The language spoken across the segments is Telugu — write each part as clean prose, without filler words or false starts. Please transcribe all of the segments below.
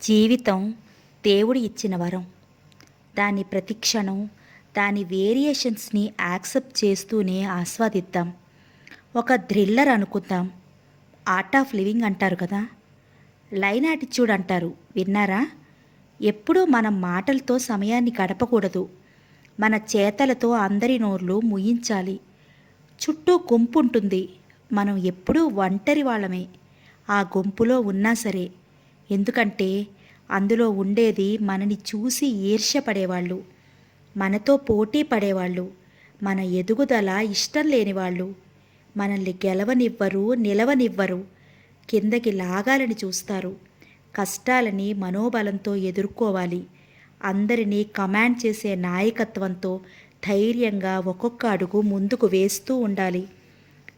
జీవితం దేవుడు ఇచ్చిన వరం. దాని ప్రతిక్షణం దాని వేరియేషన్స్ని యాక్సెప్ట్ చేస్తూనే ఆస్వాదిద్దాం. ఒక థ్రిల్లర్ అనుకుందాం. ఆర్ట్ ఆఫ్ లివింగ్ అంటారు కదా, లైన్ యాటిట్యూడ్ అంటారు, విన్నారా? ఎప్పుడూ మనం మాటలతో సమయాన్ని గడపకూడదు, మన చేతలతో అందరి నోర్లు ముయించాలి. చుట్టూ గుంపు ఉంటుంది, మనం ఎప్పుడూ ఒంటరి వాళ్ళమే ఆ గుంపులో ఉన్నా సరే. ఎందుకంటే అందులో ఉండేది మనని చూసి ఈర్ష్యపడేవాళ్ళు, మనతో పోటీ పడేవాళ్ళు, మన ఎదుగుదల ఇష్టం లేనివాళ్ళు, మనల్ని గెలవనివ్వరు, నిలవనివ్వరు, కిందకి లాగాలని చూస్తారు. కష్టాలని మనోబలంతో ఎదుర్కోవాలి. అందరినీ కమాండ్ చేసే నాయకత్వంతో ధైర్యంగా ఒక్కొక్క అడుగు ముందుకు వేస్తూ ఉండాలి.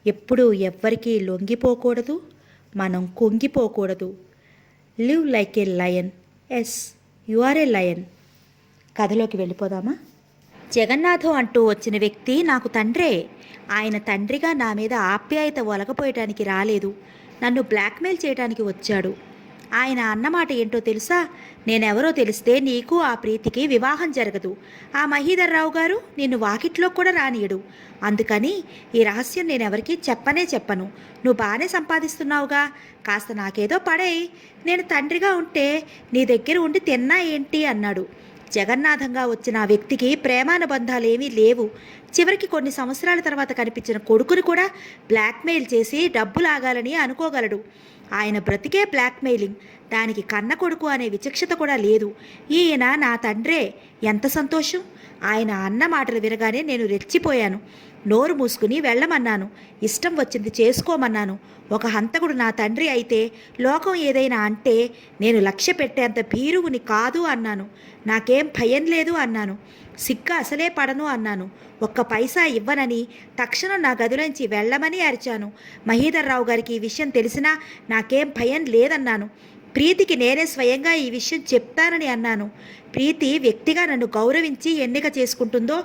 ఎప్పుడూ ఎవ్వరికీ లొంగిపోకూడదు, మనం కుంగిపోకూడదు. Live like a lion. Yes, you are a lion. కథలోకి వెళ్ళిపోదామా? జగన్నాథం అంటూ వచ్చిన వ్యక్తి నాకు తండ్రే. ఆయన తండ్రిగా నా మీద ఆప్యాయత ఒలకపోయటానికి రాలేదు, నన్ను బ్లాక్మెయిల్ చేయడానికి వచ్చాడు. ఆయన అన్నమాట ఏంటో తెలుసా? నేనెవరో తెలిస్తే నీకు ఆ ప్రీతికి వివాహం జరగదు. ఆ మహీధర్రావు గారు నిన్ను వాకిట్లో కూడా రానియడు. అందుకని ఈ రహస్యం నేనెవరికి చెప్పను. నువ్వు బాగానే సంపాదిస్తున్నావుగా, కాస్త నాకేదో పడేయి. నేను తండ్రిగా ఉంటే నీ దగ్గర ఉండి తిన్నా ఏంటి అన్నాడు. జగన్నాథంగా వచ్చిన ఆ వ్యక్తికి ప్రేమానుబంధాలేమీ లేవు. చివరికి కొన్ని సంవత్సరాల తర్వాత కనిపించిన కొడుకుని కూడా బ్లాక్మెయిల్ చేసి డబ్బు లాగాలని అనుకోగలడు. ఆయన బ్రతికే బ్లాక్మెయిలింగ్, దానికి కన్న కొడుకు అనే విచక్షత కూడా లేదు. ఈయన నా తండ్రే, ఎంత సంతోషం! ఆయన అన్న మాటలు వినగానే నేను రెచ్చిపోయాను. నోరు మూసుకుని వెళ్ళమన్నాను, ఇష్టం వచ్చింది చేసుకోమన్నాను. ఒక హంతకుడు నా తండ్రి అయితే లోకం ఏదైనా అంటే నేను లక్ష్య పెట్టేంత భీరువుని కాదు అన్నాను. నాకేం భయం లేదు అన్నాను. సిగ్గు అసలే పడను అన్నాను. ఒక్క పైసా ఇవ్వనని తక్షణం నా గదిలోంచి వెళ్ళమని అరిచాను. మహీధర్రావు గారికి ఈ విషయం తెలిసినా నాకేం భయం లేదన్నాను. ప్రీతికి నేనే స్వయంగా ఈ విషయం చెప్తానని అన్నాను. ప్రీతి వ్యక్తిగా నన్ను గౌరవించి ఎన్నిక చేసుకుంటుందో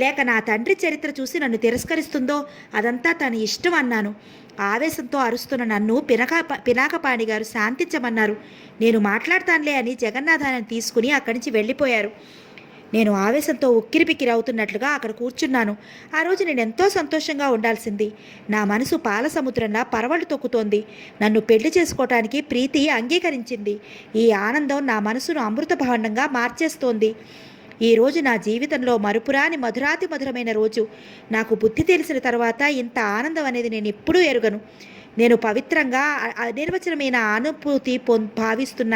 లేక నా తండ్రి చరిత్ర చూసి నన్ను తిరస్కరిస్తుందో అదంతా తన ఇష్టం అన్నాను. ఆవేశంతో అరుస్తున్న నన్ను పినాకపాణి గారు శాంతించమన్నారు. నేను మాట్లాడతానులే అని జగన్నాథాన్ని తీసుకుని అక్కడి నుంచి వెళ్ళిపోయారు. నేను ఆవేశంతో ఉక్కిరిపిక్కిరి అవుతున్నట్లుగా అక్కడ కూర్చున్నాను. ఆ రోజు నేను ఎంతో సంతోషంగా ఉండాల్సింది. నా మనసు పాల సముద్రంలా పరవళ్ళు తొక్కుతోంది. నన్ను పెళ్లి చేసుకోవటానికి ప్రీతి అంగీకరించింది. ఈ ఆనందం నా మనసును అమృత భాండంగా మార్చేస్తోంది. ఈరోజు నా జీవితంలో మరుపురాని మధురాతి మధురమైన రోజు. నాకు బుద్ధి తెలిసిన తర్వాత ఇంత ఆనందం అనేది నేను ఎప్పుడూ ఎరుగను. నేను పవిత్రంగా అనిర్వచనమైన అనుభూతి భావిస్తున్న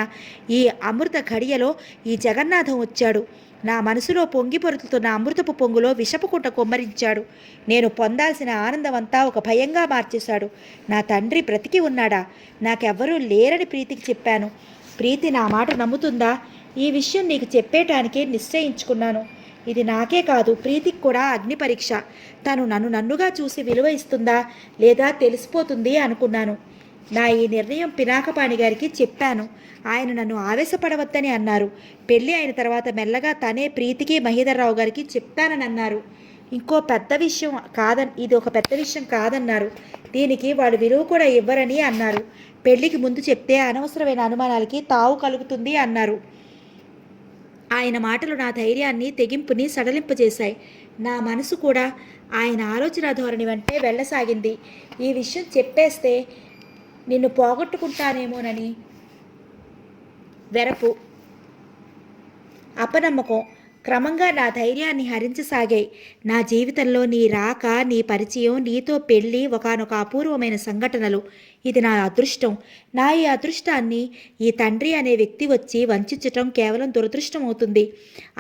ఈ అమృత ఘడియలో ఈ జగన్నాథం వచ్చాడు. నా మనసులో పొంగి పొరుతున్న అమృతపు పొంగులో విషపు కుంట కొమ్మరించాడు. నేను పొందాల్సిన ఆనందమంతా ఒక భయంగా మార్చేశాడు. నా తండ్రి బ్రతికి ఉన్నాడా? నాకెవ్వరూ లేరని ప్రీతికి చెప్పాను. ప్రీతి నా మాట నమ్ముతుందా? ఈ విషయం నీకు చెప్పేటానికే నిశ్చయించుకున్నాను. ఇది నాకే కాదు, ప్రీతికి కూడా అగ్ని పరీక్ష. తను నన్నుగా చూసి విలువ ఇస్తుందా లేదా తెలిసిపోతుంది అనుకున్నాను. నా ఈ నిర్ణయం పినాకపాణి గారికి చెప్పాను. ఆయన నన్ను ఆవేశపడవద్దని అన్నారు. పెళ్ళి అయిన తర్వాత మెల్లగా తనే ప్రీతికి మహీధర్రావు గారికి చెప్తానని అన్నారు. ఇది ఒక పెద్ద విషయం కాదన్నారు. దీనికి వాడు విలువ కూడా ఇవ్వరని అన్నారు. పెళ్లికి ముందు చెప్తే అనవసరమైన అనుమానాలకి తావు కలుగుతుంది అన్నారు. ఆయన మాటలు నా ధైర్యాన్ని తెగింపుని సడలింపజేశాయి. నా మనసు కూడా ఆయన ఆలోచన ధోరణి వెంటే వెళ్ళసాగింది. ఈ విషయం చెప్పేస్తే నిన్ను పోగొట్టుకుంటానేమోనని వెరపు, అపనమ్మకం క్రమంగా నా ధైర్యాన్ని హరించసాగాయి. నా జీవితంలో నీ రాక, నీ పరిచయం, నీతో పెళ్ళి ఒకానొక అపూర్వమైన సంఘటనలు. ఇది నా అదృష్టం. నా ఈ అదృష్టాన్ని ఈ తండ్రి అనే వ్యక్తి వచ్చి వంచటం కేవలం దురదృష్టం అవుతుంది.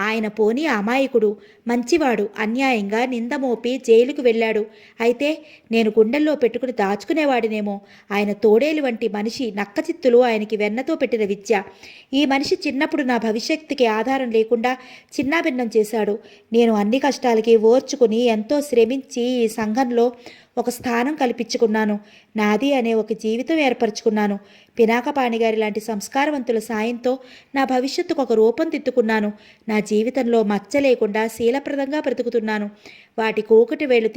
ఆయన పోనీ అమాయకుడు, మంచివాడు, అన్యాయంగా నిందమోపి జైలుకు వెళ్ళాడు. అయితే నేను గుండెల్లో పెట్టుకుని దాచుకునేవాడినేమో. ఆయన తోడేలు వంటి మనిషి, నక్కచిత్తులు ఆయనకి వెన్నతో పెట్టిన విద్య. ఈ మనిషి చిన్నప్పుడు నా భవిష్యత్తుకి ఆధారం లేకుండా చిన్నాభిన్నం చేశాడు. నేను అన్ని కష్టాలకి ఓర్చుకుని ఎంతో శ్రమించి ఈ సంఘంలో ఒక స్థానం కల్పించుకున్నాను. నాది అనే ఒక జీవితం ఏర్పరచుకున్నాను. పినాకపాణి గారి లాంటి సంస్కారవంతుల సాయంతో నా భవిష్యత్తుకు ఒక రూపం దిద్దుకున్నాను. నా జీవితంలో మచ్చ లేకుండా శీలప్రదంగా బ్రతుకుతున్నాను. వాటి కూకటి వేళ్ళు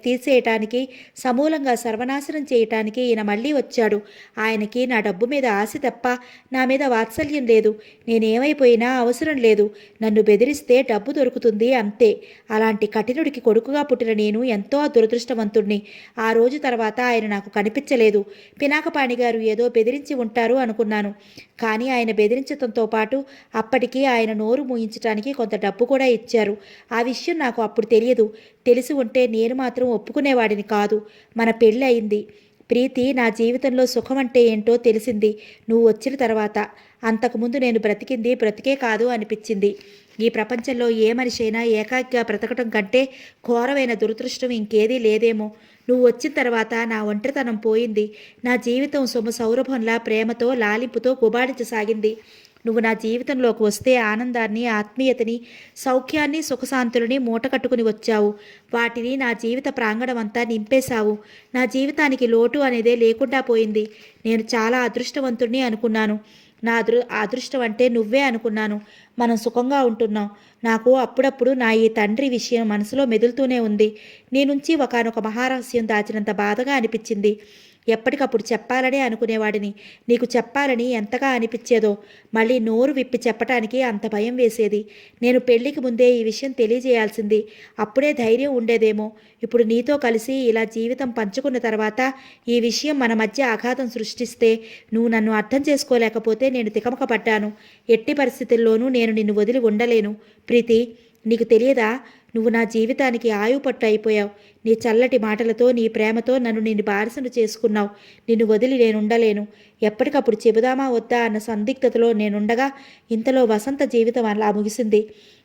తీసేయటానికి, సమూలంగా సర్వనాశనం చేయటానికి ఈయన మళ్ళీ వచ్చాడు. ఆయనకి నా డబ్బు మీద ఆశ తప్ప నా మీద వాత్సల్యం లేదు. నేనేమైపోయినా అవసరం లేదు. నన్ను బెదిరిస్తే డబ్బు దొరుకుతుంది అంతే. అలాంటి కఠినుడికి కొడుకుగా పుట్టిన నేను ఎంతో దురదృష్టవంతుణ్ణి. ఆ రోజు తర్వాత ఆయన నాకు కనిపించలేదు. పినాకపాణి గారు ఏదో బెదిరించి ఉంటారు అనుకున్నాను. కానీ ఆయన బెదిరించడంతో పాటు అప్పటికి ఆయన నోరు మూయించడానికి కొంత డబ్బు కూడా ఇచ్చారు. ఆ విషయం నాకు అప్పుడు తెలియదు. తెలిసి ఉంటే నేను మాత్రం ఒప్పుకునేవాడిని కాదు. మన పెళ్ళి అయింది. ప్రీతి నా జీవితంలో సుఖం అంటే ఏంటో తెలిసింది నువ్వు వచ్చిన తర్వాత. అంతకుముందు నేను బ్రతికింది బ్రతికే కాదు అనిపించింది. ఈ ప్రపంచంలో ఏ మనిషి అయినా ఏకాకిగా బ్రతకటం కంటే ఘోరమైన దురదృష్టం ఇంకేదీ లేదేమో. నువ్వు వచ్చిన తర్వాత నా ఒంటరితనం పోయింది. నా జీవితం సౌరభంలా ప్రేమతో లాలింపుతో గుబాడించసాగింది. నువ్వు నా జీవితంలోకి వస్తే ఆనందాన్ని, ఆత్మీయతని, సౌఖ్యాన్ని, సుఖశాంతులని మూట కట్టుకుని వచ్చావు. వాటిని నా జీవిత ప్రాంగణం అంతా నింపేశావు. నా జీవితానికి లోటు అనేదే లేకుండా పోయింది. నేను చాలా అదృష్టవంతుడిని అనుకున్నాను. నా అదృష్టం అంటే నువ్వే అనుకున్నాను. మనం సుఖంగా ఉంటున్నాం. నాకు అప్పుడప్పుడు నా ఈ తండ్రి విషయం మనసులో మెదులుతూనే ఉంది. నీ నుంచి ఒకానొక మహారహస్యం దాచినంత బాధగా అనిపించింది. ఎప్పటికప్పుడు చెప్పాలనే అనుకునేవాడిని. నీకు చెప్పాలని ఎంతగా అనిపించేదో. మళ్ళీ నోరు విప్పి చెప్పటానికి అంత భయం వేసేది. నేను పెళ్లికి ముందే ఈ విషయం తెలియజేయాల్సింది. అప్పుడే ధైర్యం ఉండేదేమో. ఇప్పుడు నీతో కలిసి ఇలా జీవితం పంచుకున్న తర్వాత ఈ విషయం మన మధ్య ఆఘాతం సృష్టిస్తే నువ్వు నన్ను అర్థం చేసుకోలేకపోతే నేను తికమకపడ్డాను. ఎట్టి పరిస్థితుల్లోనూ నేను నిన్ను వదిలి ఉండలేను. ప్రీతి, నీకు తెలియదా? నువ్వు నా జీవితానికి ఆయుపట్టు అయిపోయావు. నీ చల్లటి మాటలతో, నీ ప్రేమతో నన్ను నిన్ను బారసను చేసుకున్నావు. నిన్ను వదిలి నేనుండలేను. ఎప్పటికప్పుడు చెబుదామా వద్దా అన్న సందిగ్ధతలో నేనుండగా ఇంతలో వసంత జీవితం అలా ముగిసింది.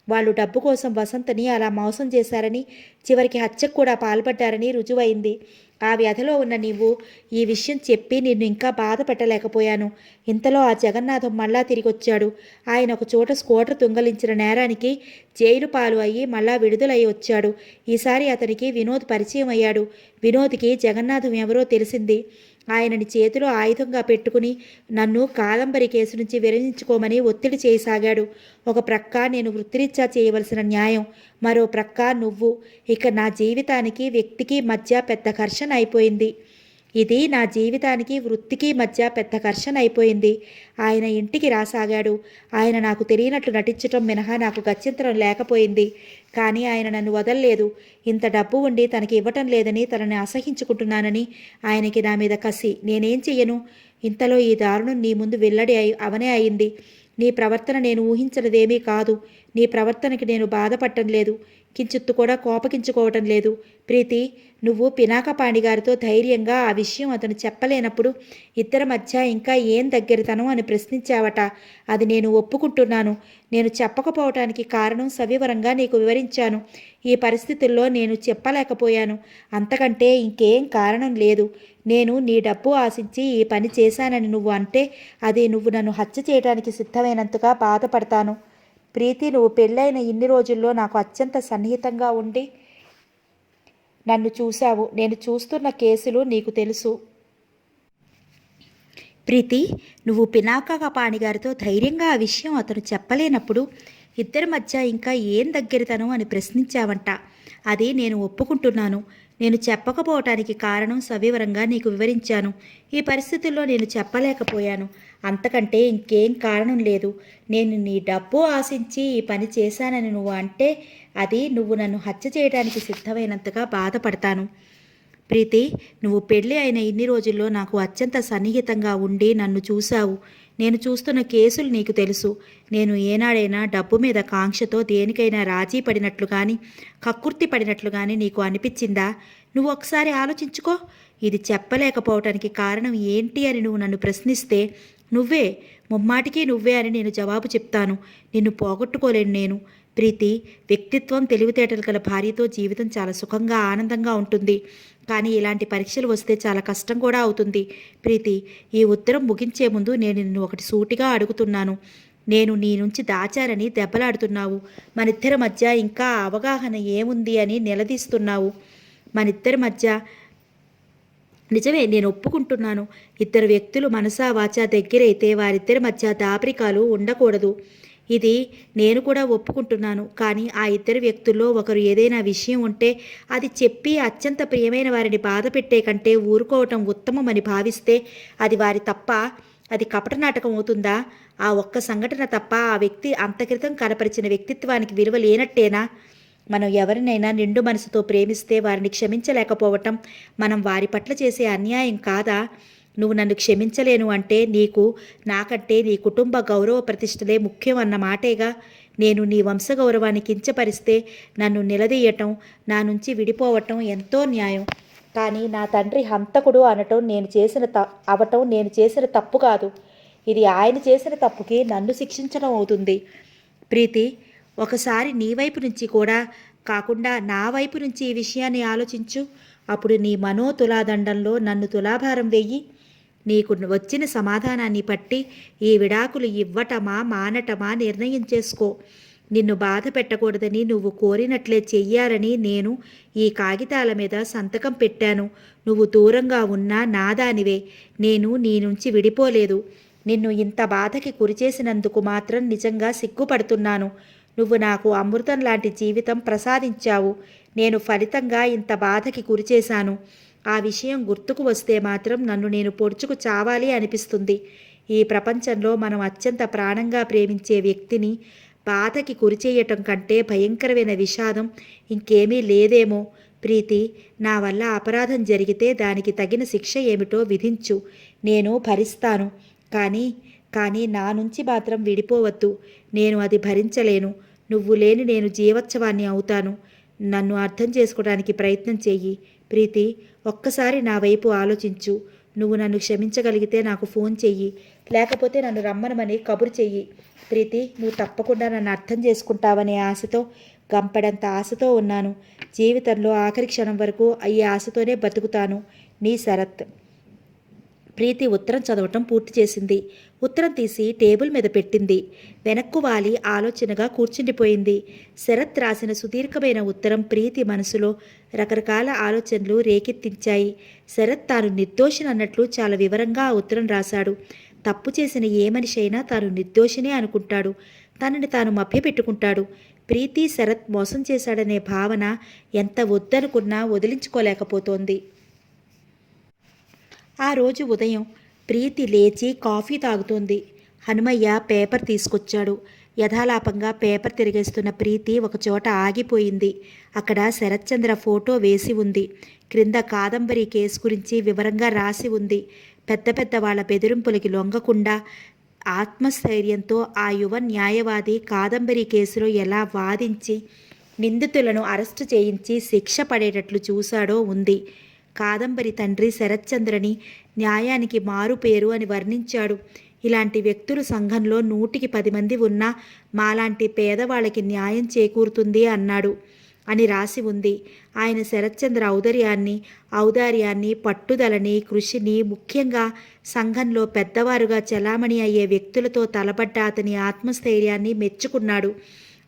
వాళ్ళు డబ్బు కోసం వసంతని అలా మోసం చేశారని, చివరికి హత్యకు కూడా పాల్పడ్డారని రుజువైంది. ఆ వ్యధలో ఉన్న నీవు ఈ విషయం చెప్పి నిన్ను ఇంకా బాధ పెట్టలేకపోయాను. ఇంతలో ఆ జగన్నాథం మళ్ళా తిరిగొచ్చాడు. ఆయన ఒక చోట స్కూటర్ దొంగలించిన నేరానికి జైలు పాలు అయ్యి మళ్ళా విడుదలయ్యి వచ్చాడు. ఈసారి అతనికి వినోద్ పరిచయం అయ్యాడు. వినోద్కి జగన్నాథం ఎవరో తెలిసింది. ఆయనని చేతిలో ఆయుధంగా పెట్టుకుని నన్ను కాదంబరి కేసు నుంచి విరమించుకోమని ఒత్తిడి చేయసాగాడు. ఒక ప్రక్క నేను వృత్తిరీత్యా చేయవలసిన న్యాయం, మరో ప్రక్క నువ్వు. ఇక నా జీవితానికి వ్యక్తికి మధ్య పెద్ద ఘర్షణ అయిపోయింది. ఇది నా జీవితానికి వృత్తికి మధ్య పెద్ద ఘర్షణ అయిపోయింది. ఆయన ఇంటికి రాసాగాడు. ఆయన నాకు తెలియనట్లు నటించటం మినహా నాకు గత్యంతరం లేకపోయింది. కానీ ఆయన నన్ను వదల్లేదు. ఇంత డబ్బు ఉండి తనకి ఇవ్వటం లేదని, తనని అసహించుకుంటున్నానని ఆయనకి నా మీద కసి. నేనేం చెయ్యను? ఇంతలో ఈ దారుణం నీ ముందు వెల్లడి అవనే అయింది. నీ ప్రవర్తన నేను ఊహించనిదేమీ కాదు. నీ ప్రవర్తనకి నేను బాధపడటం లేదు. కించిత్తు కూడా కోపగించుకోవటం లేదు. ప్రీతి, నువ్వు పినాకపాణి గారితో ధైర్యంగా ఆ విషయం అతను చెప్పలేనప్పుడు ఇద్దరి మధ్య ఇంకా ఏం దగ్గరతనం అని ప్రశ్నించావట. అది నేను ఒప్పుకుంటున్నాను. నేను చెప్పకపోవటానికి కారణం సవివరంగా నీకు వివరించాను. ఈ పరిస్థితుల్లో నేను చెప్పలేకపోయాను. అంతకంటే ఇంకేం కారణం లేదు. నేను నీ డబ్బు ఆశించి ఈ పని చేశానని నువ్వు అంటే అది నువ్వు నన్ను హత్య చేయడానికి సిద్ధమైనంతగా బాధపడతాను. ప్రీతి, నువ్వు పెళ్ళైన ఇన్ని రోజుల్లో నాకు అత్యంత సన్నిహితంగా ఉండి నన్ను చూశావు. నేను చూస్తున్న కేసులు నీకు తెలుసు. ప్రీతి, నువ్వు పినాకపాణి గారితో ధైర్యంగా ఆ విషయం అతను చెప్పలేనప్పుడు ఇద్దరి మధ్య ఇంకా ఏం దగ్గరతనం అని ప్రశ్నించావంట. అది నేను ఒప్పుకుంటున్నాను. నేను చెప్పకపోవటానికి కారణం సవివరంగా నీకు వివరించాను. ఈ పరిస్థితుల్లో నేను చెప్పలేకపోయాను. అంతకంటే ఇంకేం కారణం లేదు. నేను నీ డబ్బు ఆశించి ఈ పని చేశానని నువ్వు అంటే అది నువ్వు నన్ను హత్య చేయడానికి సిద్ధమైనంతగా బాధపడతాను. ప్రీతి, నువ్వు పెళ్ళి అయిన ఇన్ని రోజుల్లో నాకు అత్యంత సన్నిహితంగా ఉండి నన్ను చూశావు. నేను చూస్తున్న కేసులు నీకు తెలుసు. నేను ఏనాడైనా డబ్బు మీద కాంక్షతో దేనికైనా రాజీ పడినట్లు కానీ, కక్కుర్తి పడినట్లు కానీ నీకు అనిపించిందా? నువ్వు ఒకసారి ఆలోచించుకో. ఇది చెప్పలేకపోవటానికి కారణం ఏంటి అని నువ్వు నన్ను ప్రశ్నిస్తే నువ్వే, ముమ్మాటికి నువ్వే అని నేను జవాబు చెప్తాను. నిన్ను పోగొట్టుకోలేను నేను. ప్రీతి, వ్యక్తిత్వం, తెలివితేటలు గల భార్యతో జీవితం చాలా సుఖంగా, ఆనందంగా ఉంటుంది. కానీ ఇలాంటి పరీక్షలు వస్తే చాలా కష్టం కూడా అవుతుంది. ప్రీతి, ఈ ఉత్తరం ముగించే ముందు నేను నిన్ను ఒకటి సూటిగా అడుగుతున్నాను. నేను నీ నుంచి దాచారని దెబ్బలాడుతున్నావు. మనిద్దరి మధ్య ఇంకా అవగాహన ఏముంది అని నిలదీస్తున్నావు. మనిద్దరి మధ్య నిజమే, నేను ఒప్పుకుంటున్నాను. ఇద్దరు వ్యక్తులు మనసా వాచా దగ్గరైతే వారిద్దరి మధ్య దాపరికాలు ఉండకూడదు. ఇది నేను కూడా ఒప్పుకుంటున్నాను. కానీ ఆ ఇద్దరు వ్యక్తుల్లో ఒకరు ఏదైనా విషయం ఉంటే అది చెప్పి అత్యంత ప్రియమైన వారిని బాధ పెట్టే కంటే ఊరుకోవటం ఉత్తమమని భావిస్తే అది వారి తప్ప, అది కపట నాటకం అవుతుందా? ఆ ఒక్క సంఘటన తప్ప ఆ వ్యక్తి అంతక్రితం కనపరిచిన వ్యక్తిత్వానికి విలువ లేనట్టేనా? మనం ఎవరినైనా నిండు మనసుతో ప్రేమిస్తే వారిని క్షమించలేకపోవటం మనం వారి పట్ల చేసే అన్యాయం కాదా? నువ్వు నన్ను క్షమించలేను అంటే నీకు నాకంటే నీ కుటుంబ గౌరవ ప్రతిష్టలే ముఖ్యం అన్న మాటేగా. నేను నీ వంశగౌరవాన్ని కించపరిస్తే నన్ను నిలదీయటం, నా నుంచి విడిపోవటం ఎంతో న్యాయం. కానీ నా తండ్రి హంతకుడు అవటం నేను చేసిన తప్పు కాదు. ఇది ఆయన చేసిన తప్పుకి నన్ను శిక్షించడం అవుతుంది. ప్రీతి, ఒకసారి నీ వైపు నుంచి కూడా కాకుండా నా వైపు నుంచి ఈ విషయాన్ని ఆలోచించు. అప్పుడు నీ మనోతులాదండంలో నన్ను తులాభారం వెయ్యి. నీకు వచ్చిన సమాధానాన్ని బట్టి ఈ విడాకులు ఇవ్వటమా మానటమా నిర్ణయం చేసుకో. నిన్ను బాధ పెట్టకూడదని నువ్వు కోరినట్లే చెయ్యాలని నేను ఈ కాగితాల మీద సంతకం పెట్టాను. నువ్వు దూరంగా ఉన్నా నాదానివే. నేను నీ నుంచి విడిపోలేదు. నిన్ను ఇంత బాధకి గురిచేసినందుకు మాత్రం నిజంగా సిగ్గుపడుతున్నాను. నువ్వు నాకు అమృతం లాంటి జీవితం ప్రసాదించావు. నేను ఫలితంగా ఇంత బాధకి గురిచేశాను. ఆ విషయం గుర్తుకు వస్తే మాత్రం నన్ను నేను పొడుచుకు చావాలి అనిపిస్తుంది. ఈ ప్రపంచంలో మనం అత్యంత ప్రాణంగా ప్రేమించే వ్యక్తిని బాధకి గురిచేయటం కంటే భయంకరమైన విషాదం ఇంకేమీ లేదేమో. ప్రీతి, నా వల్ల అపరాధం జరిగితే దానికి తగిన శిక్ష ఏమిటో విధించు. నేను భరిస్తాను. కానీ నా నుంచి మాత్రం విడిపోవద్దు. నేను అది భరించలేను. నువ్వు లేని నేను జీవోత్సవాన్ని అవుతాను. నన్ను అర్థం చేసుకోవడానికి ప్రయత్నం చెయ్యి. ప్రీతి, ఒక్కసారి నా వైపు ఆలోచించు. నువ్వు నన్ను క్షమించగలిగితే నాకు ఫోన్ చెయ్యి, లేకపోతే నన్ను రమ్మనమని కబురు చెయ్యి. ప్రీతి, నువ్వు తప్పకుండా నన్ను అర్థం చేసుకుంటావనే ఆశతో, గంపడంత ఆశతో ఉన్నాను. జీవితంలో ఆఖరి క్షణం వరకు ఈ ఆశతోనే బతుకుతాను. నీ శరత్. ప్రీతి ఉత్తరం చదవటం పూర్తి చేసింది. ఉత్తరం తీసి టేబుల్ మీద పెట్టింది. వెనక్కు వాలి ఆలోచనగా కూర్చుండిపోయింది. శరత్ రాసిన సుదీర్ఘమైన ఉత్తరం ప్రీతి మనసులో రకరకాల ఆలోచనలు రేకెత్తించాయి. శరత్ తాను నిర్దోషినన్నట్లు చాలా వివరంగా ఆ ఉత్తరం రాశాడు. తప్పు చేసిన ఏ మనిషి అయినా తాను నిర్దోషినే అనుకుంటాడు. తనని తాను మభ్యపెట్టుకుంటాడు. ప్రీతి శరత్ మోసం చేశాడనే భావన ఎంత వద్దనుకున్నా వదిలించుకోలేకపోతోంది. ఆ రోజు ఉదయం ప్రీతి లేచి కాఫీ తాగుతోంది. హనుమయ్య పేపర్ తీసుకొచ్చాడు. యథాలాపంగా పేపర్ తిరిగేస్తున్న ప్రీతి ఒకచోట ఆగిపోయింది. అక్కడ శరత్చంద్ర ఫోటో వేసి ఉంది. క్రింద కాదంబరి కేసు గురించి వివరంగా రాసి ఉంది. పెద్ద పెద్ద వాళ్ళ బెదిరింపులకి లొంగకుండా ఆత్మస్థైర్యంతో ఆ యువ న్యాయవాది కాదంబరి కేసులో ఎలా వాదించి నిందితులను అరెస్టు చేయించి శిక్ష పడేటట్లు చూశాడో ఉంది. కాదంబరి తండ్రి శరత్చంద్రని న్యాయానికి మారుపేరు అని వర్ణించాడు. ఇలాంటి వ్యక్తులు సంఘంలో 100కి 10 మంది ఉన్నా మాలాంటి పేదవాళ్ళకి న్యాయం చేకూరుతుంది అన్నాడు అని రాసి ఉంది. ఆయన శరత్చంద్ర ఔదార్యాన్ని, పట్టుదలని, కృషిని, ముఖ్యంగా సంఘంలో పెద్దవారుగా చలామణి అయ్యే వ్యక్తులతో తలపడ్డ అతని ఆత్మస్థైర్యాన్ని మెచ్చుకున్నాడు.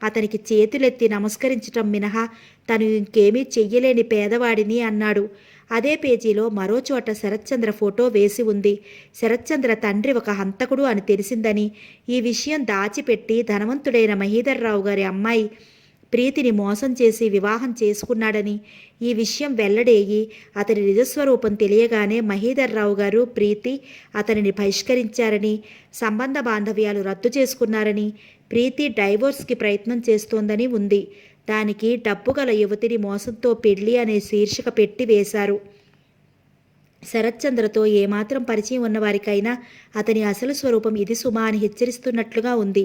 అతనికి చేతులెత్తి నమస్కరించటం మినహా తను ఇంకేమీ చెయ్యలేని పేదవాడిని అన్నాడు. అదే పేజీలో మరో చోట శరత్చంద్ర ఫోటో వేసి ఉంది. శరత్చంద్ర తండ్రి ఒక హంతకుడు అని తెలిసిందని, ఈ విషయం దాచిపెట్టి ధనవంతుడైన మహీధర్రావు గారి అమ్మాయి ప్రీతిని మోసం చేసి వివాహం చేసుకున్నాడని, ఈ విషయం వెల్లడేయి అతని నిజస్వరూపం తెలియగానే మహీధర్రావు గారు ప్రీతి అతనిని బహిష్కరించారని, సంబంధ బాంధవ్యాలు రద్దు చేసుకున్నారని, ప్రీతి డైవోర్స్కి ప్రయత్నం చేస్తోందని ఉంది. దానికి డబ్బు గల యువతిని మోసంతో పెళ్లి అనే శీర్షిక పెట్టి వేశారు. శరత్చంద్రతో ఏమాత్రం పరిచయం ఉన్నవారికైనా అతని అసలు స్వరూపం ఇది సుమా అని హెచ్చరిస్తున్నట్లుగా ఉంది.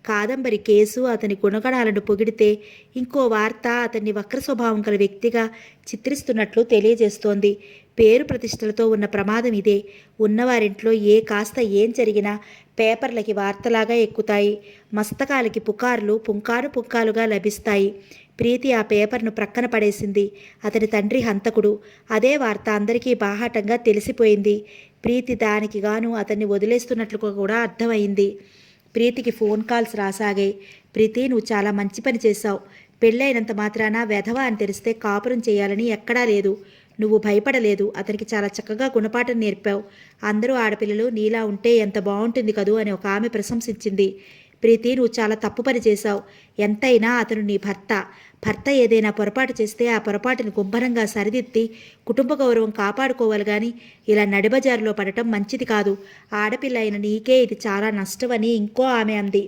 కాదంబరి కేసు అతని గుణగణాలను పొగిడితే, ఇంకో వార్త అతన్ని వక్ర స్వభావం గల వ్యక్తిగా చిత్రిస్తున్నట్లు తెలియజేస్తోంది. పేరు ప్రతిష్టలతో ఉన్న ప్రమాదం ఇదే. ఉన్నవారింట్లో కాస్త ఏం జరిగినా పేపర్లకి వార్తలాగా ఎక్కుతాయి. మస్తకాలకి పుకార్లు పుంకాలుగా లభిస్తాయి. ప్రీతి ఆ పేపర్ను ప్రక్కన పడేసింది. అతని తండ్రి హంతకుడు. అదే వార్త అందరికీ బాహాటంగా తెలిసిపోయింది. ప్రీతి దానికి గాను అతన్ని వదిలేస్తున్నట్లు కూడా అర్థమైంది. ప్రీతికి ఫోన్ కాల్స్ రాసాగాయి. ప్రీతి, నువ్వు చాలా మంచి పని చేశావు. పెళ్ళైనంత మాత్రాన వెధవ అని తెలిస్తే కాపురం చేయాలని ఎక్కడా లేదు. నువ్వు భయపడలేదు. అతనికి చాలా చక్కగా గుణపాఠం నేర్పావు. అందరూ ఆడపిల్లలు నీలా ఉంటే ఎంత బాగుంటుంది కదూ అని ఒక ఆమె ప్రశంసించింది. ప్రీతి, నువ్వు చాలా తప్పు పని చేశావు. ఎంతైనా అతను నీ భర్త. భర్త ఏదైనా పొరపాటు చేస్తే ఆ పొరపాటుని గుంభనంగా సరిదిద్ది కుటుంబ గౌరవం కాపాడుకోవాలి కానీ ఇలా నడిబజారులో పడటం మంచిది కాదు. ఆడపిల్ల అయిన నీకే ఇది చాలా నష్టమని ఇంకో ఆమె అంది.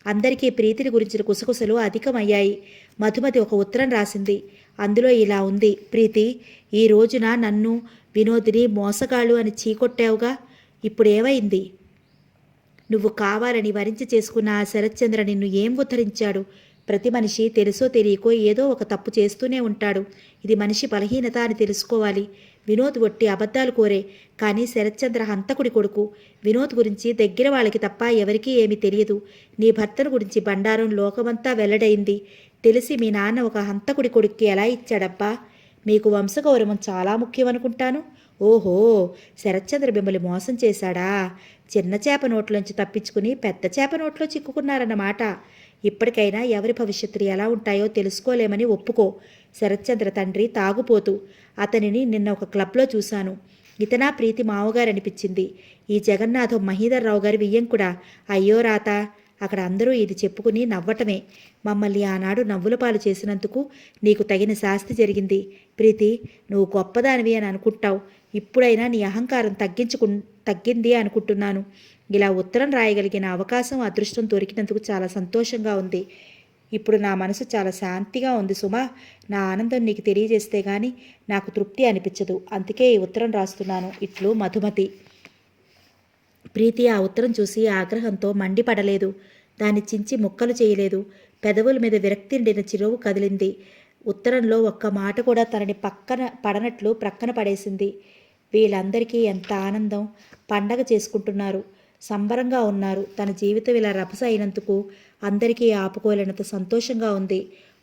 అందరికీ ప్రీతిని గురించిన కుసకుసలు అధికమయ్యాయి. మధుమతి ఒక ఉత్తరం రాసింది. అందులో ఇలా ఉంది: ప్రీతి, ఈ రోజున నన్ను, వినోదిని మోసగాళ్ళు అని చీకొట్టావుగా, ఇప్పుడేమైంది? నువ్వు కావాలని వరించి చేసుకున్న ఆ శరత్చంద్ర నిన్ను ఏం ఉద్ధరించాడు? ప్రతి మనిషి తెలుసో తెలియకో ఏదో ఒక తప్పు చేస్తూనే ఉంటాడు. ఇది మనిషి బలహీనత అని తెలుసుకోవాలి. వినోద్ ఒట్టి అబద్ధాలు కోరే, కానీ శరత్చంద్ర హంతకుడి కొడుకు. వినోద్ గురించి దగ్గర వాళ్ళకి తప్ప ఎవరికీ ఏమీ తెలియదు. నీ భర్తను గురించి బండారం లోకమంతా వెల్లడైంది. తెలిసి మీ నాన్న ఒక హంతకుడి కొడుక్కి ఎలా ఇచ్చాడబ్బా? మీకు వంశగౌరవం చాలా ముఖ్యం అనుకుంటాను. ఓహో, శరత్చంద్ర మిమ్మల్ని మోసం చేశాడా? చిన్న చేప నోట్లోంచి తప్పించుకుని పెద్ద చేప నోట్లో చిక్కుకున్నారన్నమాట. ఇప్పటికైనా ఎవరి భవిష్యత్తులు ఎలా ఉంటాయో తెలుసుకోలేమని ఒప్పుకో. శరత్చంద్ర తండ్రి తాగుపోతూ. అతనిని నిన్న ఒక క్లబ్లో చూశాను. ఇతనా ప్రీతి మావగారనిపించింది. ఈ జగన్నాథం మహీధర్రావు గారి వియ్యంకుడా? అయ్యో రాత. అక్కడ అందరూ ఇది చెప్పుకుని నవ్వటమే. మమ్మల్ని ఆనాడు నవ్వుల పాలు చేసినందుకు నీకు తగిన శాస్తి జరిగింది. ప్రీతి, నువ్వు గొప్పదానివి అని అనుకుంటావు. ఇప్పుడైనా నీ అహంకారం తగ్గింది అనుకుంటున్నాను. ఇలా ఉత్తరం రాయగలిగిన అవకాశం, అదృష్టం దొరికినందుకు చాలా సంతోషంగా ఉంది. ఇప్పుడు నా మనసు చాలా శాంతిగా ఉంది సుమా. నా ఆనందం నీకు తెలియజేస్తే గాని నాకు తృప్తి అనిపించదు. అందుకే ఈ ఉత్తరం రాస్తున్నాను. ఇట్లు మధుమతి. ప్రీతి ఆ ఉత్తరం చూసి ఆగ్రహంతో మండిపడలేదు. దాన్ని చించి ముక్కలు చేయలేదు. పెదవుల మీద విరక్తి నిండిన చిరువు కదిలింది. ఉత్తరంలో ఒక్క మాట కూడా తనని పక్కన పడనట్లు ప్రక్కన పడేసింది. వీళ్ళందరికీ ఎంత ఆనందం! పండగ చేసుకుంటున్నారు, సంబరంగా ఉన్నారు. తన జీవితం ఇలా రభస అయినందుకు అందరికీ ఆపుకోలేనంత సంతోషంగా ఉంది.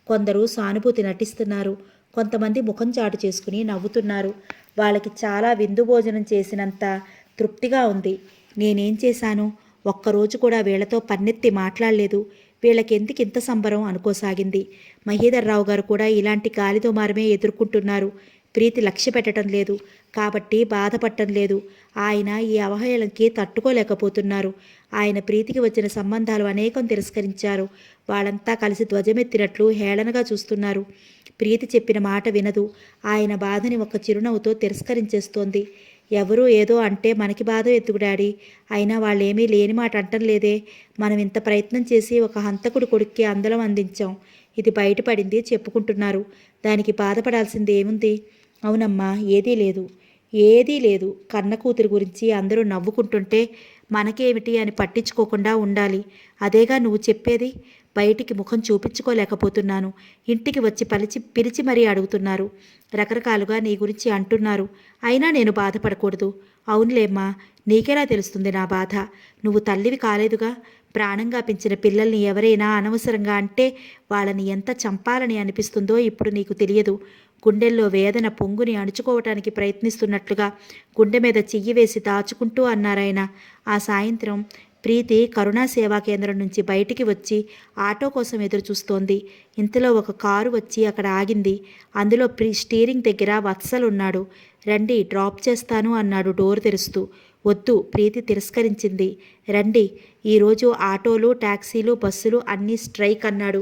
కొందరు సానుభూతి నటిస్తున్నారు, కొంతమంది ముఖం చాటు చేసుకుని నవ్వుతున్నారు. వాళ్ళకి చాలా విందు భోజనం చేసినంత తృప్తిగా ఉంది. నేనేం చేశాను? ఒక్కరోజు కూడా వీళ్లతో పన్నెత్తి మాట్లాడలేదు. వీళ్ళకెందుకు ఇంత సంబరం అనుకోసాగింది. మహీధర్రావు గారు కూడా ఇలాంటి గాలిదోమారమే ఎదుర్కొంటున్నారు. ప్రీతి లక్ష్య పెట్టడం లేదు కాబట్టి బాధపడటం లేదు. ఆయన ఈ అవహేళనకి తట్టుకోలేకపోతున్నారు. ఆయన ప్రీతికి వచ్చిన సంబంధాలు అనేకం తిరస్కరించారు. వాళ్ళంతా కలిసి ధ్వజమెత్తినట్లు హేళనగా చూస్తున్నారు. ప్రీతి చెప్పిన మాట వినదు. ఆయన బాధని ఒక చిరునవ్వుతో తిరస్కరించేస్తోంది. ఎవరూ ఏదో అంటే మనకి బాధ ఎందుకు డాడీ? అయినా వాళ్ళేమీ లేని మాట అంటం లేదే. మనం ఇంత ప్రయత్నం చేసి ఒక హంతకుడి కొడుక్కి అందలం అందించాం. ఇది బయటపడింది చెప్పుకుంటున్నారు. దానికి బాధపడాల్సింది ఏముంది? అవునమ్మా, ఏదీ లేదు. కన్న కూతురు గురించి అందరూ నవ్వుకుంటుంటే మనకేమిటి అని పట్టించుకోకుండా ఉండాలి. అదేగా నువ్వు చెప్పేది. బయటికి ముఖం చూపించుకోలేకపోతున్నాను. ఇంటికి వచ్చి పిలిచి మరీ అడుగుతున్నారు. రకరకాలుగా నీ గురించి అంటున్నారు. అయినా నేను బాధపడకూడదు. అవునులేమ్మా, నీకెలా తెలుస్తుంది నా బాధ? నువ్వు తల్లివి కాలేదుగా. ప్రాణంగా పెంచిన పిల్లల్ని ఎవరైనా అనవసరంగా అంటే వాళ్ళని ఎంత చంపాలని అనిపిస్తుందో ఇప్పుడు నీకు తెలియదు. గుండెల్లో వేదన పొంగుని అణుచుకోవటానికి ప్రయత్నిస్తున్నట్లుగా గుండె మీద చెయ్యి వేసి దాచుకుంటూ అన్నారాయన. ఆ సాయంత్రం ప్రీతి కరుణా సేవా కేంద్రం నుంచి బయటికి వచ్చి ఆటో కోసం ఎదురు చూస్తోంది. ఇంతలో ఒక కారు వచ్చి అక్కడ ఆగింది. అందులో స్టీరింగ్ దగ్గర వత్సల్ ఉన్నాడు. రండి, డ్రాప్ చేస్తాను అన్నాడు డోర్ తెరుస్తూ. వద్దు, ప్రీతి తిరస్కరించింది. రండి, ఈరోజు ఆటోలు, టాక్సీలు, బస్సులు అన్నీ స్ట్రైక్ అన్నాడు.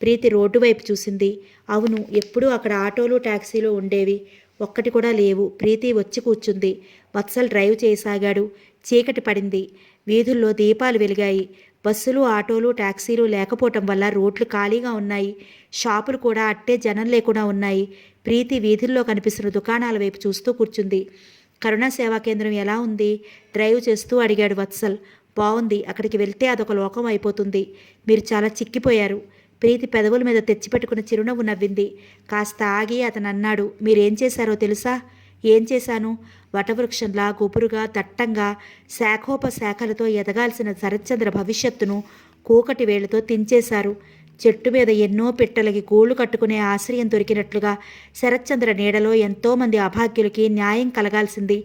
ప్రీతి రోడ్డు వైపు చూసింది. అవును, ఎప్పుడూ అక్కడ ఆటోలు, టాక్సీలు ఉండేవి. ఒక్కటి కూడా లేవు. ప్రీతి వచ్చి కూర్చుంది. వత్సల్ డ్రైవ్ చేయసాగాడు. చీకటి పడింది. వీధుల్లో దీపాలు వెలిగాయి. బస్సులు, ఆటోలు, టాక్సీలు లేకపోవటం వల్ల రోడ్లు ఖాళీగా ఉన్నాయి. షాపులు కూడా అట్టే జనం లేకుండా ఉన్నాయి. ప్రీతి వీధుల్లో కనిపిస్తున్న దుకాణాల వైపు చూస్తూ కూర్చుంది. కరుణా సేవా కేంద్రం ఎలా ఉంది? డ్రైవ్ చేస్తూ అడిగాడు వత్సల్. బాగుంది. అక్కడికి వెళ్తే అదొక లోకం అయిపోతుంది. మీరు చాలా చిక్కిపోయారు. ప్రీతి పెదవుల మీద తెచ్చిపెట్టుకున్న చిరునవ్వు నవ్వింది. కాస్త ఆగి అతను అన్నాడు, మీరేం చేశారో తెలుసా? ఏం చేశాను? వటవృక్షంలా గుబురుగా దట్టంగా శాఖోపశాఖలతో ఎదగాల్సిన శరత్చంద్ర భవిష్యత్తును కూకటి వేళ్లతో తించేశారు. చెట్టు మీద ఎన్నో పిట్టలకి గూళ్ళు కట్టుకునే ఆశ్రయం దొరికినట్లుగా శరత్చంద్ర నీడలో ఎంతోమంది అభాగ్యులకి న్యాయం కలగాల్సింది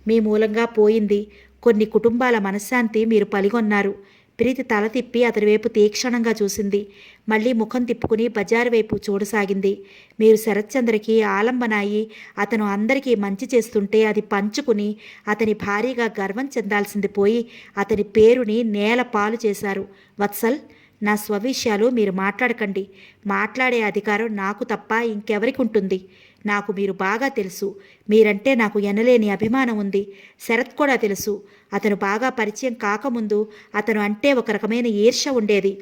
మీ మూలంగా పోయింది. కొన్ని కుటుంబాల మనశ్శాంతి మీరు పలిగొన్నారు. ప్రీతి తల తిప్పి అతని వైపు తీక్షణంగా చూసింది. మళ్ళీ ముఖం తిప్పుకుని బజారు వైపు చూడసాగింది. మీరు శరత్చంద్రకి ఆలంబనాయి అతను అందరికీ మంచి చేస్తుంటే అది పంచుకుని అతని భారీగా గర్వం చెందాల్సింది పోయి అతని పేరుని నేల పాలు చేశారు. వత్సల్, నా స్వవిషయాలు మీరు మాట్లాడకండి. మాట్లాడే అధికారం నాకు తప్ప ఇంకెవరికి ఉంటుంది? నాకు మీరు బాగా తెలుసు. మీరంటే నాకు ఎనలేని అభిమానం ఉంది. శరత్ కూడా తెలుసు. అతను బాగా పరిచయం కాకముందు అతను అంటే ఒక రకమైన ఈర్ష్య ఉండేది.